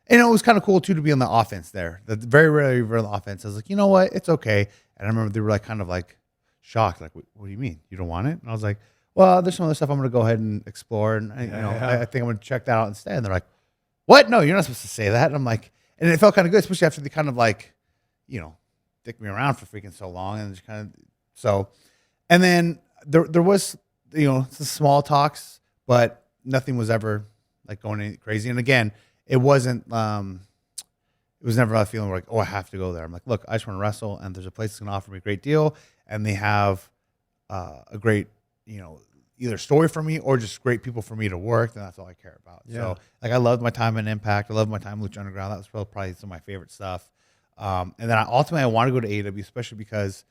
it was kind of cool, too, to be on the offense there. Very rarely on the offense. I was like, you know what? It's okay. And I remember they were like kind of like shocked. Like, what do you mean? You don't want it? And I was like, well, there's some other stuff I'm going to go ahead and explore. And I think I'm going to check that out instead. And they're like, what? No, you're not supposed to say that. And I'm like, and it felt kind of good, especially after they kind of like, you know, dick me around for freaking so long. And just kind of, so... And then there was, you know, some small talks, but nothing was ever like going any crazy. And again, it wasn't, it was never a feeling like, oh, I have to go there. I'm like, look, I just want to wrestle, and there's a place that's going to offer me a great deal, and they have a great, you know, either story for me or just great people for me to work. And that's all I care about. Yeah. So like, I loved my time in Impact. I loved my time in Lucha Underground. That was probably some of my favorite stuff. And then ultimately I wanted to go to AEW, especially because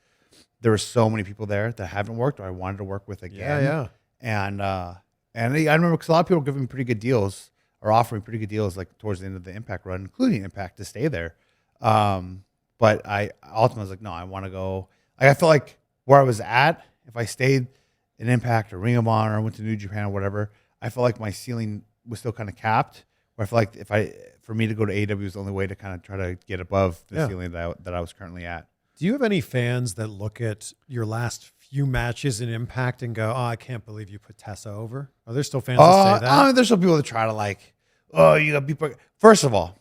there were so many people there that haven't worked or I wanted to work with again. Yeah. And I remember because a lot of people were giving me pretty good deals or offering pretty good deals like towards the end of the Impact run, including Impact, to stay there. But I ultimately was like, no, I want to go. I felt like where I was at, if I stayed in Impact or Ring of Honor or went to New Japan or whatever, I felt like my ceiling was still kind of capped. Where I feel like for me to go to AEW was the only way to kind of try to get above the ceiling that I was currently at. Do you have any fans that look at your last few matches in Impact and go, oh, I can't believe you put Tessa over? Are there still fans that say that? There's still people that try to like, oh, you got beat by... First of all,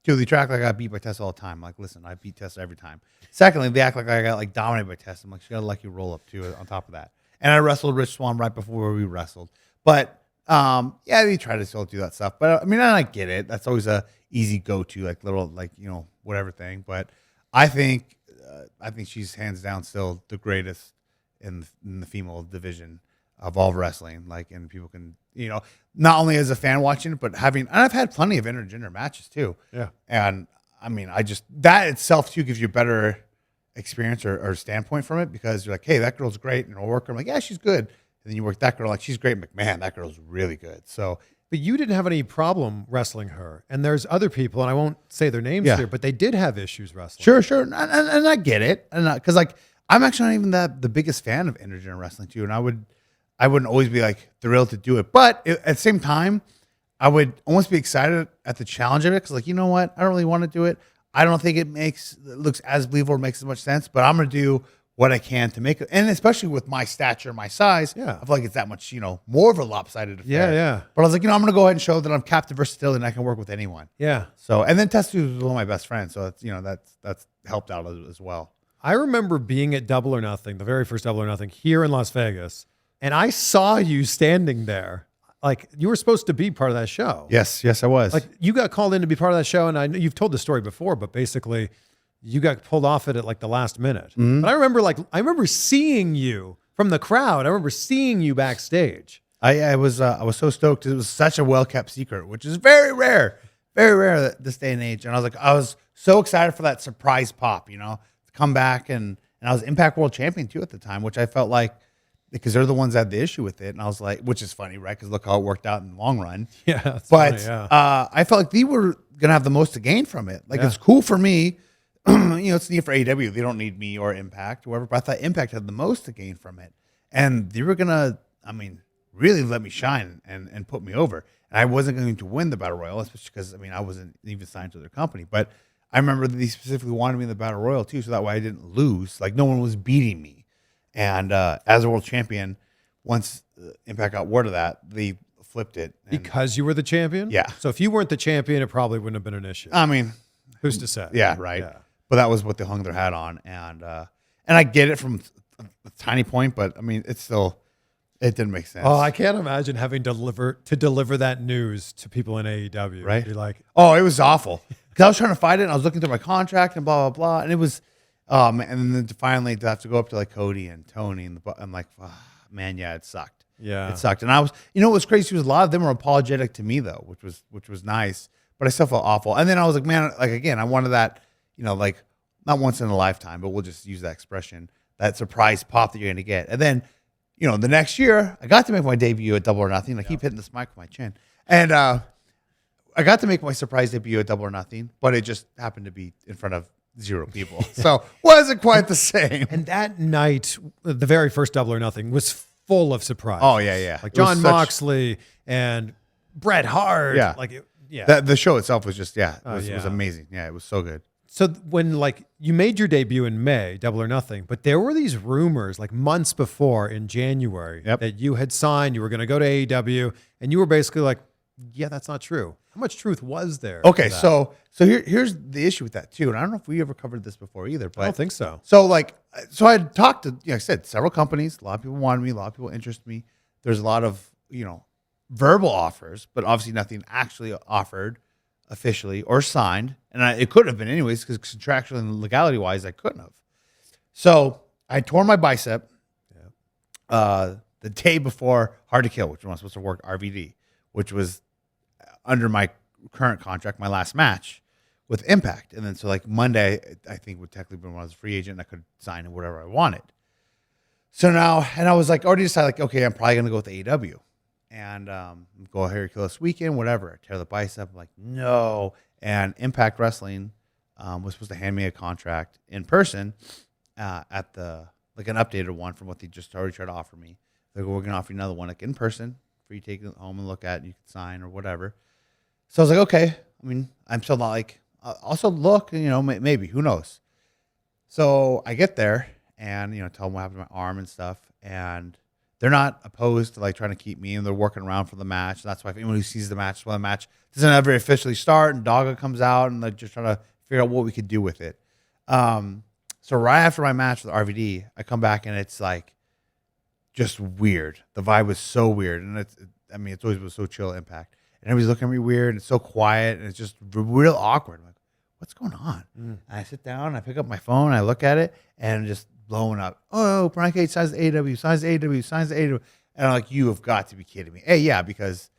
they track like I got beat by Tessa all the time. Like, listen, I beat Tessa every time. Secondly, they act like I got like dominated by Tessa. I'm like, she got a lucky roll up too on top of that. And I wrestled Rich Swann right before we wrestled. But yeah, they try to still do that stuff. But I mean, I get it. That's always a easy go-to, like little, like, you know, whatever thing. But I think I think she's hands down still the greatest in the female division of all of wrestling. Like, and people can, not only as a fan watching it, but and I've had plenty of intergender matches too. Yeah. And I mean, that itself too gives you a better experience or standpoint from it, because you're like, hey, that girl's great, and I'll work her. I'm like, yeah, she's good. And then you work that girl, like, she's great. I'm like, man, that girl's really good. So, but you didn't have any problem wrestling her. And there's other people, and I won't say their names Yeah. here, but they did have issues wrestling. sure. And I get it. And because like, I'm actually not even the biggest fan of intergender wrestling too. And I wouldn't always be like thrilled to do it. But at the same time, I would almost be excited at the challenge of it. Because like, you know what? I don't really want to do it. I don't think it looks as believable or makes as much sense. But I'm going to do what I can to make it. And especially with my stature, my size, Yeah. I feel like it's that much, more of a lopsided affair. Yeah. But I was like, I'm going to go ahead and show that I'm captive versatility and I can work with anyone. Yeah. So, and then Tessa was one of my best friends. So that's helped out as well. I remember being at Double or Nothing, the very first Double or Nothing here in Las Vegas, and I saw you standing there. Like, you were supposed to be part of that show. Yes, I was. Like, you got called in to be part of that show, and I know you've told the story before, but basically you got pulled off it at like the last minute. Mm-hmm. But I remember seeing you from the crowd. I remember seeing you backstage. I was so stoked. It was such a well-kept secret, which is very rare this day and age. And I was so excited for that surprise pop, to come back. And I was Impact World Champion too at the time, which I felt like, because they're the ones that had the issue with it. And I was like, which is funny, right? Because look how it worked out in the long run. Yeah. That's But funny, yeah. I felt like they were going to have the most to gain from it. Like, Yeah. it's cool for me. It's neat for AEW. They don't need me or Impact, whoever. But I thought Impact had the most to gain from it. And they were going to, really let me shine and put me over. And I wasn't going to win the Battle Royal, especially because, I wasn't even signed to their company. But I remember that they specifically wanted me in the Battle Royal too, so that way I didn't lose. Like, no one was beating me. And as a world champion, once Impact got word of that, they flipped it. And, Because you were the champion? Yeah. So if you weren't the champion, it probably wouldn't have been an issue. Who's to say? Yeah, right. Yeah. But that was what they hung their hat on. And I get it from a tiny point, but it's still, it didn't make sense. Oh, I can't imagine having to deliver that news to people in AEW. Right. Be like, Oh, it was awful. Because I was trying to fight it, and I was looking through my contract and blah, blah, blah. And it was, and then finally to have to go up to like Cody and Tony, and I'm like, man, yeah, it sucked. yeah. It sucked. And I was, what was crazy was a lot of them were apologetic to me though, which was nice, but I still felt awful. And then I was like, man, like, again, I wanted that, like, not once in a lifetime, but we'll just use that expression, that surprise pop that you're going to get. And then, the next year I got to make my debut at Double or Nothing. I keep hitting this mic with my chin. And I got to make my surprise debut at Double or Nothing, but it just happened to be in front of 0 people. So wasn't quite the same. And that night, the very first Double or Nothing was full of surprises. Oh, yeah. Like It was John such- Moxley and Bret Hart. Yeah. The show itself was just, it was amazing. Yeah, it was so good. So when you made your debut in May, Double or Nothing, but there were these rumors like months before in January that you had signed, you were going to go to AEW, and you were basically like, yeah, that's not true. How much truth was there? Okay, to that? so here's the issue with that too, and I don't know if we ever covered this before either. But I don't think so. So I had talked to, like I said, several companies. A lot of people wanted me. A lot of people interested me. There's a lot of verbal offers, but obviously nothing actually offered officially or signed. And it couldn't have been anyways, because contractually and legality wise, I couldn't have. So I tore my bicep the day before Hard to Kill, which was supposed to work RVD, which was under my current contract, my last match with Impact. And then so Monday, I think would technically be when I was a free agent and I could sign in whatever I wanted. So now, and I was already decided okay, I'm probably going to go with AEW and go here, kill this weekend, whatever. Tear the bicep. I'm like, no. And Impact Wrestling was supposed to hand me a contract in person at the, an updated one from what they just already tried to offer me. They're we're going to offer you another one, in person, for you to take it home and look at, and you can sign or whatever. So I was like, okay. I'm still not also look, maybe, who knows? So I get there and, tell them what happened to my arm and stuff. And they're not opposed to trying to keep me, and they're working around for the match. That's why if anyone who sees the match, when the match doesn't ever officially start and Dogga comes out and they're just trying to figure out what we could do with it. So right after my match with RVD, I come back and it's just weird. The vibe was so weird. And it's always been so chill Impact. And everybody's looking at me weird, and it's so quiet, and it's just real awkward. I'm like, what's going on? And I sit down, I pick up my phone, I look at it, and just blowing up. Oh, Brian Cage signs the AEW, signs the AEW, signs the AEW. And I'm like, you have got to be kidding me. Hey, yeah, because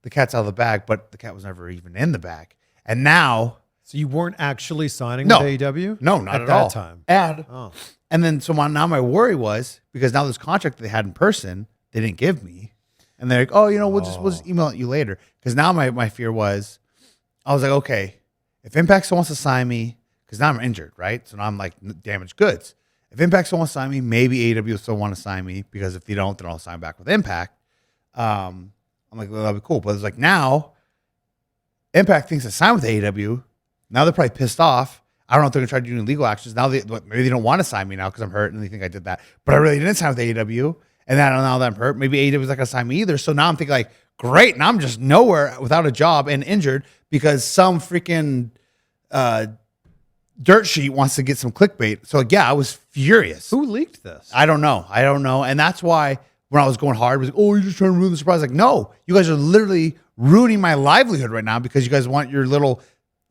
the cat's out of the bag, but the cat was never even in the bag. And now... So you weren't actually signing No. with AEW? No, not at that all. time. And then so now my worry was, because now this contract that they had in person, they didn't give me. And they're like, oh, we'll just email it you later. Because now my fear was, I was like, okay, if Impact still wants to sign me, because now I'm injured, right? So now I'm like damaged goods. If Impact still wants to sign me, maybe AEW will still want to sign me, because if they don't, then I'll sign back with Impact. I'm like, well, that'll be cool. But it's like now, Impact thinks to sign with AEW. Now they're probably pissed off. I don't know if they're going to try to do any legal actions. Now maybe they don't want to sign me now because I'm hurt and they think I did that. But I really didn't sign with AEW. And now that I'm hurt, maybe AEW is not going to sign me either. So now I'm thinking like, great. Now I'm just nowhere without a job and injured because some freaking dirt sheet wants to get some clickbait. So yeah, I was furious. Who leaked this? I don't know. And that's why when I was going hard, it was like, oh, you're just trying to ruin the surprise. Like, no, you guys are literally ruining my livelihood right now because you guys want your little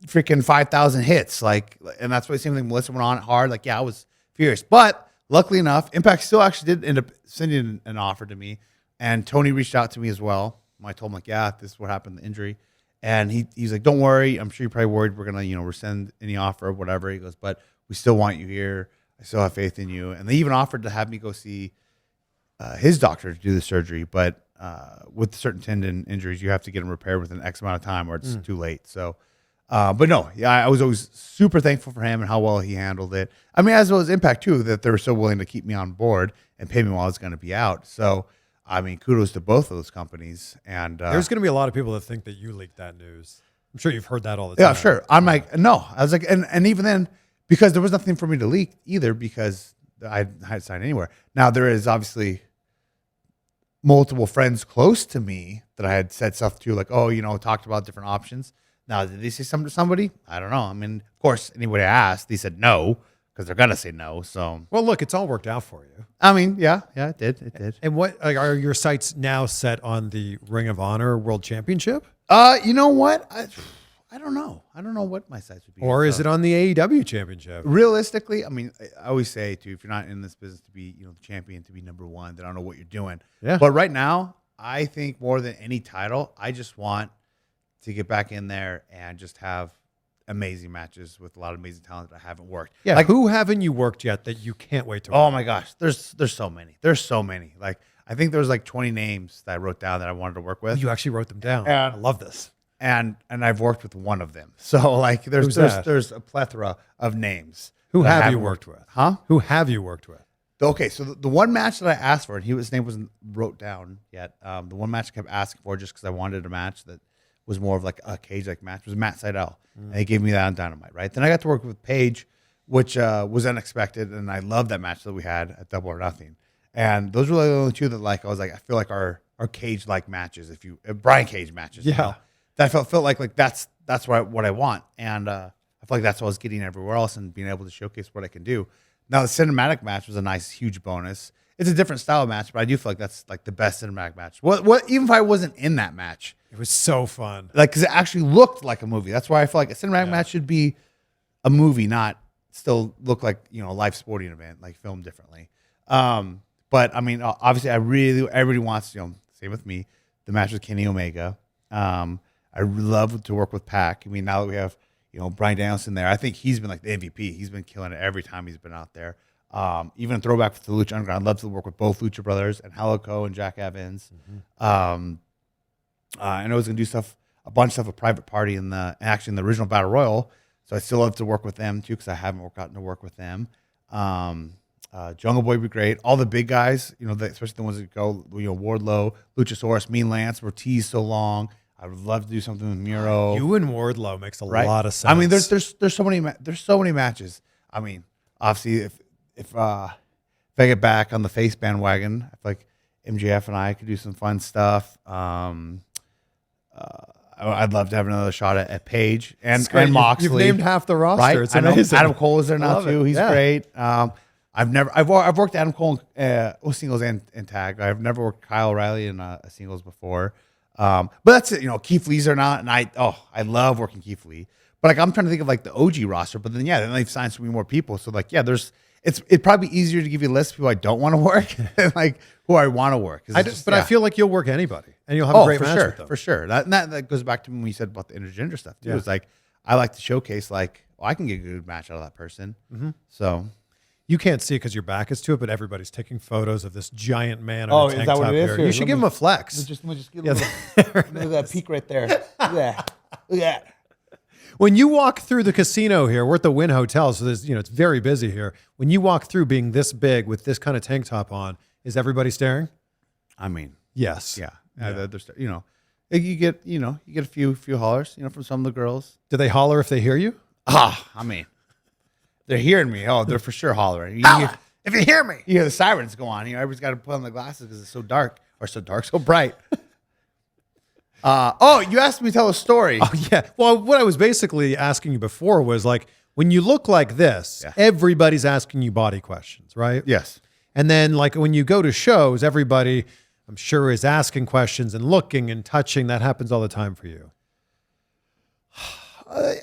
freaking 5,000 hits. Like, and that's why the same thing. Melissa went on hard. Like, yeah, I was furious. But luckily enough, Impact still actually did end up sending an offer to me. And Tony reached out to me as well. I told him, like, yeah, this is what happened, the injury. And he's like, don't worry. I'm sure you're probably worried we're going to, rescind any offer or whatever. He goes, but we still want you here. I still have faith in you. And they even offered to have me go see his doctor to do the surgery. But with certain tendon injuries, you have to get them repaired within X amount of time or it's too late. So, but no, yeah, I was always super thankful for him and how well he handled it. I mean, as well as Impact too, that they were so willing to keep me on board and pay me while I was going to be out. So, I mean, kudos to both of those companies. And there's going to be a lot of people that think that you leaked that news. I'm sure you've heard that all the time. Yeah, sure. I'm like, no. I was like, and even then, because there was nothing for me to leak either, because I hadn't signed anywhere. Now there is obviously multiple friends close to me that I had said stuff to, like, oh, talked about different options. Now, did they say something to somebody? I don't know. I mean, of course, anybody I asked, they said no, because they're gonna say no. So, well, look, it's all worked out for you. I mean, yeah, it did. And what are your sights now set on the Ring of Honor World Championship? You know what? I don't know. I don't know what my sights would be. Or is it on the AEW Championship? Realistically, I mean, I always say too, if you're not in this business to be, the champion, to be number one, then I don't know what you're doing. Yeah. But right now, I think more than any title, I just want to get back in there and just have amazing matches with a lot of amazing talent that I haven't worked. Yeah. Like, who haven't you worked yet that you can't wait to work? Oh my gosh, there's so many. There's so many. Like, I think there's like 20 names that I wrote down that I wanted to work with. You actually wrote them down. And I love this. And I've worked with one of them. So like there's a plethora of names. Who have you worked with? Huh? Who have you worked with? Okay, so the one match that I asked for, and his name wasn't wrote down yet. The one match I kept asking for just because I wanted a match that was more of like a cage-like match was Matt Sydal. And they gave me that on Dynamite, right? Then I got to work with Paige, which was unexpected, and I loved that match that we had at Double or Nothing. And those were the only two that I was like, I feel like our cage-like matches, Brian Cage matches. Yeah. That felt like that's what I want. And I feel like that's what I was getting everywhere else and being able to showcase what I can do. Now, the cinematic match was a nice, huge bonus. It's a different style of match, but I do feel like that's like the best cinematic match. What even if I wasn't in that match, it was so fun. Like, because it actually looked like a movie. That's why I feel like a cinematic match should be a movie, not still look like a live sporting event, like filmed differently. But I mean, obviously, everybody wants, same with me, the match with Kenny Omega. I love to work with Pac. I mean, now that we have Bryan Danielson there, I think he's been like the MVP. He's been killing it every time he's been out there. Even a throwback to the Lucha Underground. I'd love to work with both Lucha Brothers and Helico and Jack Evans. I know he's gonna do a bunch of stuff with Private Party in the original Battle Royal. So I still love to work with them too, because I haven't gotten to work with them. Jungle Boy would be great. All the big guys, especially the ones that go, Wardlow, Luchasaurus, Mean Lance, were teased so long. I would love to do something with Miro. You and Wardlow makes a lot of sense. I mean, there's so many matches. I mean, obviously, if I get back on the face bandwagon, I feel like MJF and I could do some fun stuff. I'd love to have another shot at Paige and Moxley. You've named half the roster. Right? It's amazing. Adam Cole is there now too. He's great. I've worked Adam Cole singles and tag. I've never worked Kyle O'Reilly in singles before. But that's it. Keith Lee's or not, and I love working Keith Lee. But like I'm trying to think of like the OG roster, but then then they've signed so many more people. So like it'd probably be easier to give you a list of people I don't want to work than like who I want to work. I feel like you'll work anybody and you'll have a great match with them. For sure. That goes back to when we said about the intergender stuff too. It's like I like to showcase like, oh, I can get a good match out of that person. So you can't see it because your back is to it, but everybody's taking photos of this giant man Oh, in a is tank that what top it is? here. Here, You should let give me- him a flex. let me just get a little, look at that peak right there. Look at that. Look at that. When you walk through the casino here, we're at the Wynn Hotel, so there's, it's very busy here. When you walk through being this big with this kind of tank top on, is everybody staring? I mean, Yes. yeah. You get a few hollers, from some of the girls. Do they holler if they hear you? I mean, they're hearing me. Oh, they're for sure hollering. If you hear me, you hear the sirens go on. Everybody's got to put on the glasses because it's so dark, so bright. You asked me to tell a story. Oh, yeah. Well, what I was basically asking you before was like, when you look like this, everybody's asking you body questions, right? Yes. And then like when you go to shows, everybody, I'm sure, is asking questions and looking and touching. That happens all the time for you.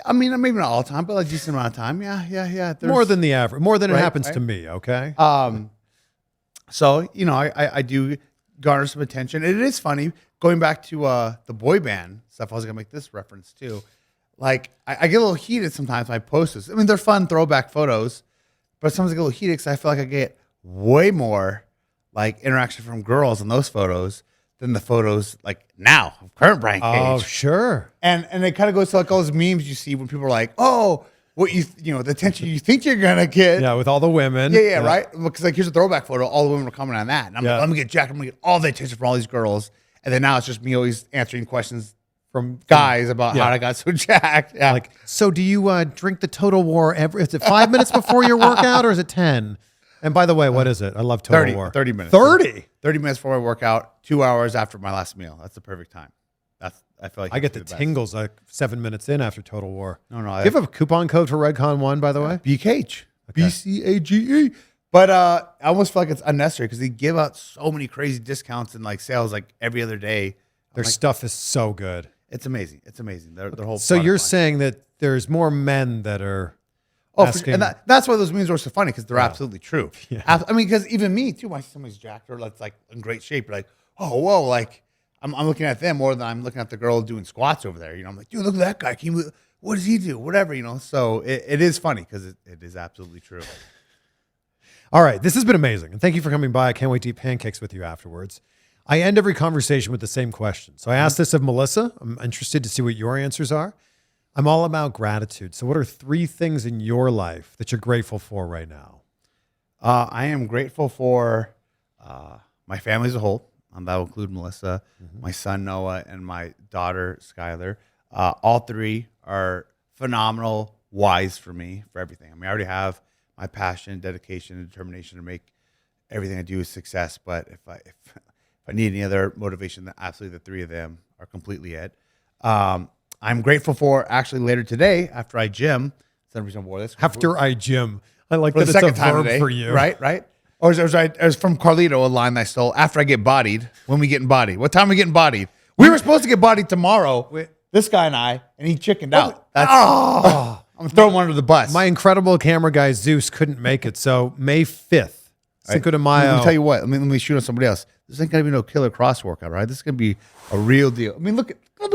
I mean, maybe not all the time, but like a decent amount of time. Yeah. There's- More than the average, more than it Right, happens right. to me, okay? So, I do garner some attention. And it is funny, going back to the boy band stuff, I was going to make this reference too. Like, I get a little heated sometimes when I post this. I mean, they're fun throwback photos, but sometimes I get a little heated because I feel like I get way more like interaction from girls in those photos than the photos like now of current Brian Cage. Oh, sure. And it kind of goes to like all those memes you see when people are like, oh, what the attention you think you're going to get. Yeah, with all the women. Yeah, right? Because like here's a throwback photo, all the women are commenting on that. And I'm Yeah. like, let me get jacked, I'm going to get all the attention from all these girls. And then now it's just me always answering questions From guys about how I got so jacked. Yeah. Like, so do you drink the Total War is it 5 minutes before your workout or is it 10? And by the way, what is it? I love Total 30, War. 30 minutes. 30? 30 minutes before I work out, 2 hours after my last meal. That's the perfect time. I feel like I get the best. tingles like 7 minutes in after Total War. No, Do you have a coupon code for Redcon1, by the way? BCAGE. BCAGE. But I almost feel like it's unnecessary because they give out so many crazy discounts and like sales like every other day. Their stuff is so good. It's amazing. It's amazing. Their whole So product you're line. saying that there's more men that are Oh, asking. and that's why those memes are so funny because they're absolutely true. Yeah. I mean, because even me too, when I see somebody's jacked or that's like in great shape, you're like, oh, whoa, like I'm looking at them more than I'm looking at the girl doing squats over there. I'm like, dude, look at that guy. What does he do? Whatever, So it is funny because it is absolutely true. All right, this has been amazing. And thank you for coming by. I can't wait to eat pancakes with you afterwards. I end every conversation with the same question. So I asked this of Melissa. I'm interested to see what your answers are. I'm all about gratitude. So what are 3 things in your life that you're grateful for right now? I am grateful for my family as a whole. That will include Melissa, my son Noah, and my daughter Skylar. All 3 are phenomenal whys for me for everything. I mean, I already have my passion, dedication, and determination to make everything I do a success. But if I need any other motivation, then absolutely the 3 of them are completely it. I'm grateful for actually later today after I gym. That's the reason I wore this. After I gym. I like For that the it's a second time verb today, for you. right? Or it was from Carlito, a line I stole. After I get bodied, when we getting bodied. What time are we getting bodied? We were supposed to get bodied tomorrow. This guy and I, and he chickened out. I'm throwing one under the bus. My incredible camera guy, Zeus, couldn't make it. So May 5th, Cinco de Mayo. Let me tell you what. Let me shoot on somebody else. This ain't gonna be no killer cross workout, right? This is gonna be a real deal. I mean,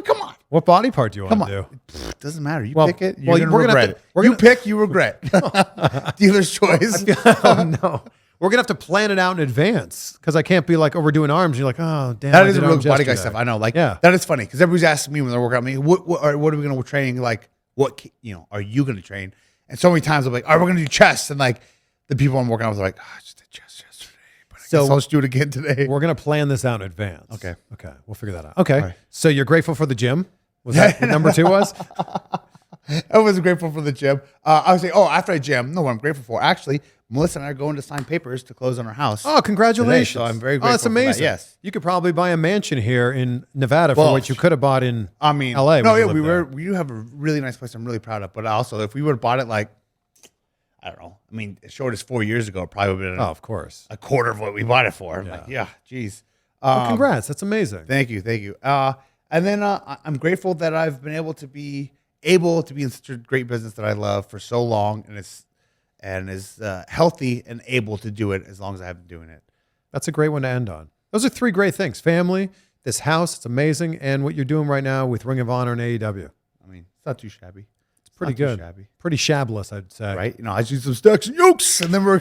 come on. What body part do you want Come to on. do? It doesn't matter. You Well, pick it. well, You're we're gonna gonna have regret to- it. we're You gonna- pick, you regret. Dealer's choice. Oh, no. We're going to have to plan it out in advance because I can't be like, oh, we're doing arms. And you're like, oh, damn. That I is did a real arms body guy yesterday. stuff. I know. Like, Yeah. that is funny because everybody's asking me when they're working out me, what are we going to train? Like, what, are you going to train? And so many times I'm like, all right, we're going to do chest. And like, the people I'm working out with are like, I just did chest yesterday, but I guess I'll just do it again today. We're going to plan this out in advance. Okay. Okay. We'll figure that out. Okay. right. So you're grateful for the gym? Was that what number 2 was? I was grateful for the gym. I would say, after I gym, no, what I'm grateful for. Actually, Melissa and I are going to sign papers to close on our house. Oh, congratulations. Today, so I'm very Oh, grateful that's for that, amazing. yes. You could probably buy a mansion here in Nevada for Well, what you could have bought in I mean, LA. No, when you yeah, lived there. we do have a really nice place I'm really proud of. But also, if we would have bought it like, I don't know, I mean, as short as 4 years ago, it probably would have been Oh, of course. a quarter of what we bought it for. I'm like, yeah, geez. Well, congrats. That's amazing. Thank you. And then I'm grateful that I've been able to be able to be in such a great business that I love for so long, and is healthy and able to do it as long as I have been doing it. That's a great one to end on. Those are 3 great things: family, this house, it's amazing, and what you're doing right now with Ring of Honor and AEW. I mean, it's not too shabby. It's pretty good. Pretty shabless, I'd say. Right? I do some stacks and yokes, and then we're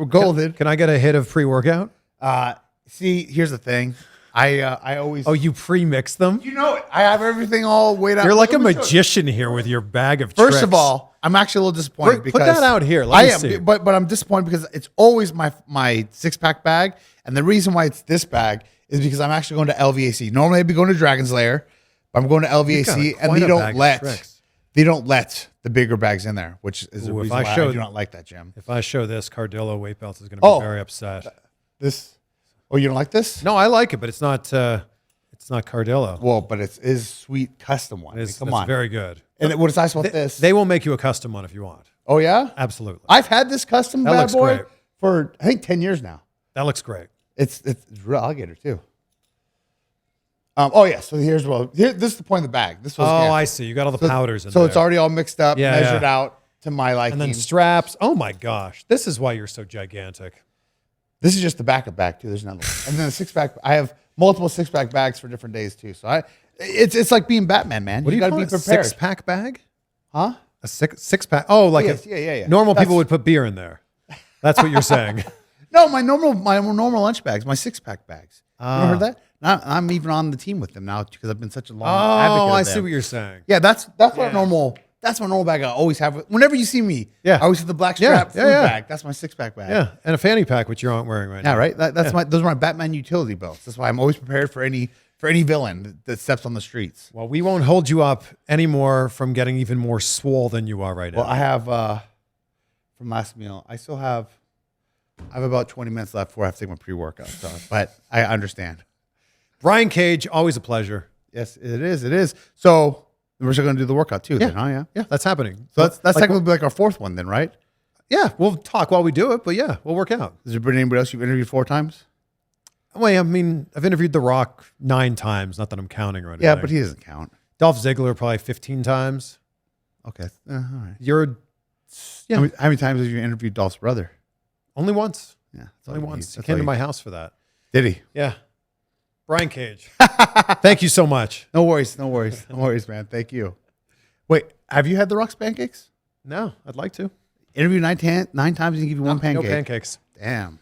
golden. Can I get a hit of pre-workout? See, here's the thing. I always. Oh, you pre-mix them? You know it. I have everything all weighed out. You're like a magician here with your bag of tricks. First of all, I'm actually a little disappointed because put that out here. Let me see. But I'm disappointed because it's always my 6-pack bag, and the reason why it's this bag is because I'm actually going to LVAC. Normally I'd be going to Dragon's Lair, but I'm going to LVAC, and they don't let the bigger bags in there, which is the reason why I do not like that, Jim. If I show this, Cardillo weight belt is going to be very upset. Oh, you don't like this? No, I like it, but it's not Cardillo. Well, but it is sweet custom one. Come on, very good. And what is nice about this? They will make you a custom one if you want. Oh yeah, absolutely. I've had this custom bad boy great. for I think 10 years now. That looks great. It's real alligator too. Oh yeah, so this is the point of the bag. This was I see. You got all the powders in there. So it's already all mixed up, measured out to my liking. And then straps. Oh my gosh, this is why you're so gigantic. This is just the backup bag too. There's nothing. And then the 6-pack. I have multiple 6-pack bags for different days too. So it's like being Batman, man. What do you got to call be it? prepared. 6-pack bag? Huh? A six-pack? Oh, like yeah. Normal people would put beer in there. That's what you're saying. No, my normal lunch bags, my 6-pack bags. You ever heard that? I'm even on the team with them now because I've been such a long advocate of them. I see what you're saying. Yeah, that's my normal. That's my normal bag. I always have. Whenever you see me, I always have the black strap food bag. That's my 6-pack bag. Yeah, and a fanny pack, which you aren't wearing right now. Yeah, right. Those are my Batman utility belts. That's why I'm always prepared for any villain that steps on the streets. Well, we won't hold you up anymore from getting even more swole than you are right now. Well, I have from last meal. I have about 20 minutes left before I have to take my pre-workout. So, but I understand. Brian Cage, always a pleasure. Yes, it is. It is. So we're still going to do the workout too. Yeah. Then, huh? Yeah, that's happening. So that's technically like our 4th one then, right? Yeah, we'll talk while we do it, but yeah, we'll work out. Has there been anybody else you've interviewed 4 times? Well, I mean, I've interviewed The Rock 9 times. Not that I'm counting or anything. Yeah, but he doesn't count. Dolph Ziggler probably 15 times. Okay, all right. Yeah. How many times have you interviewed Dolph's brother? Only once. Yeah, only once. He came to my house for that. Did he? Yeah. Brian Cage. Thank you so much. No worries, man. Thank you. Wait, have you had The Rock's pancakes? No, I'd like to. Interview 9 times and give you one pancake. No pancakes. Damn.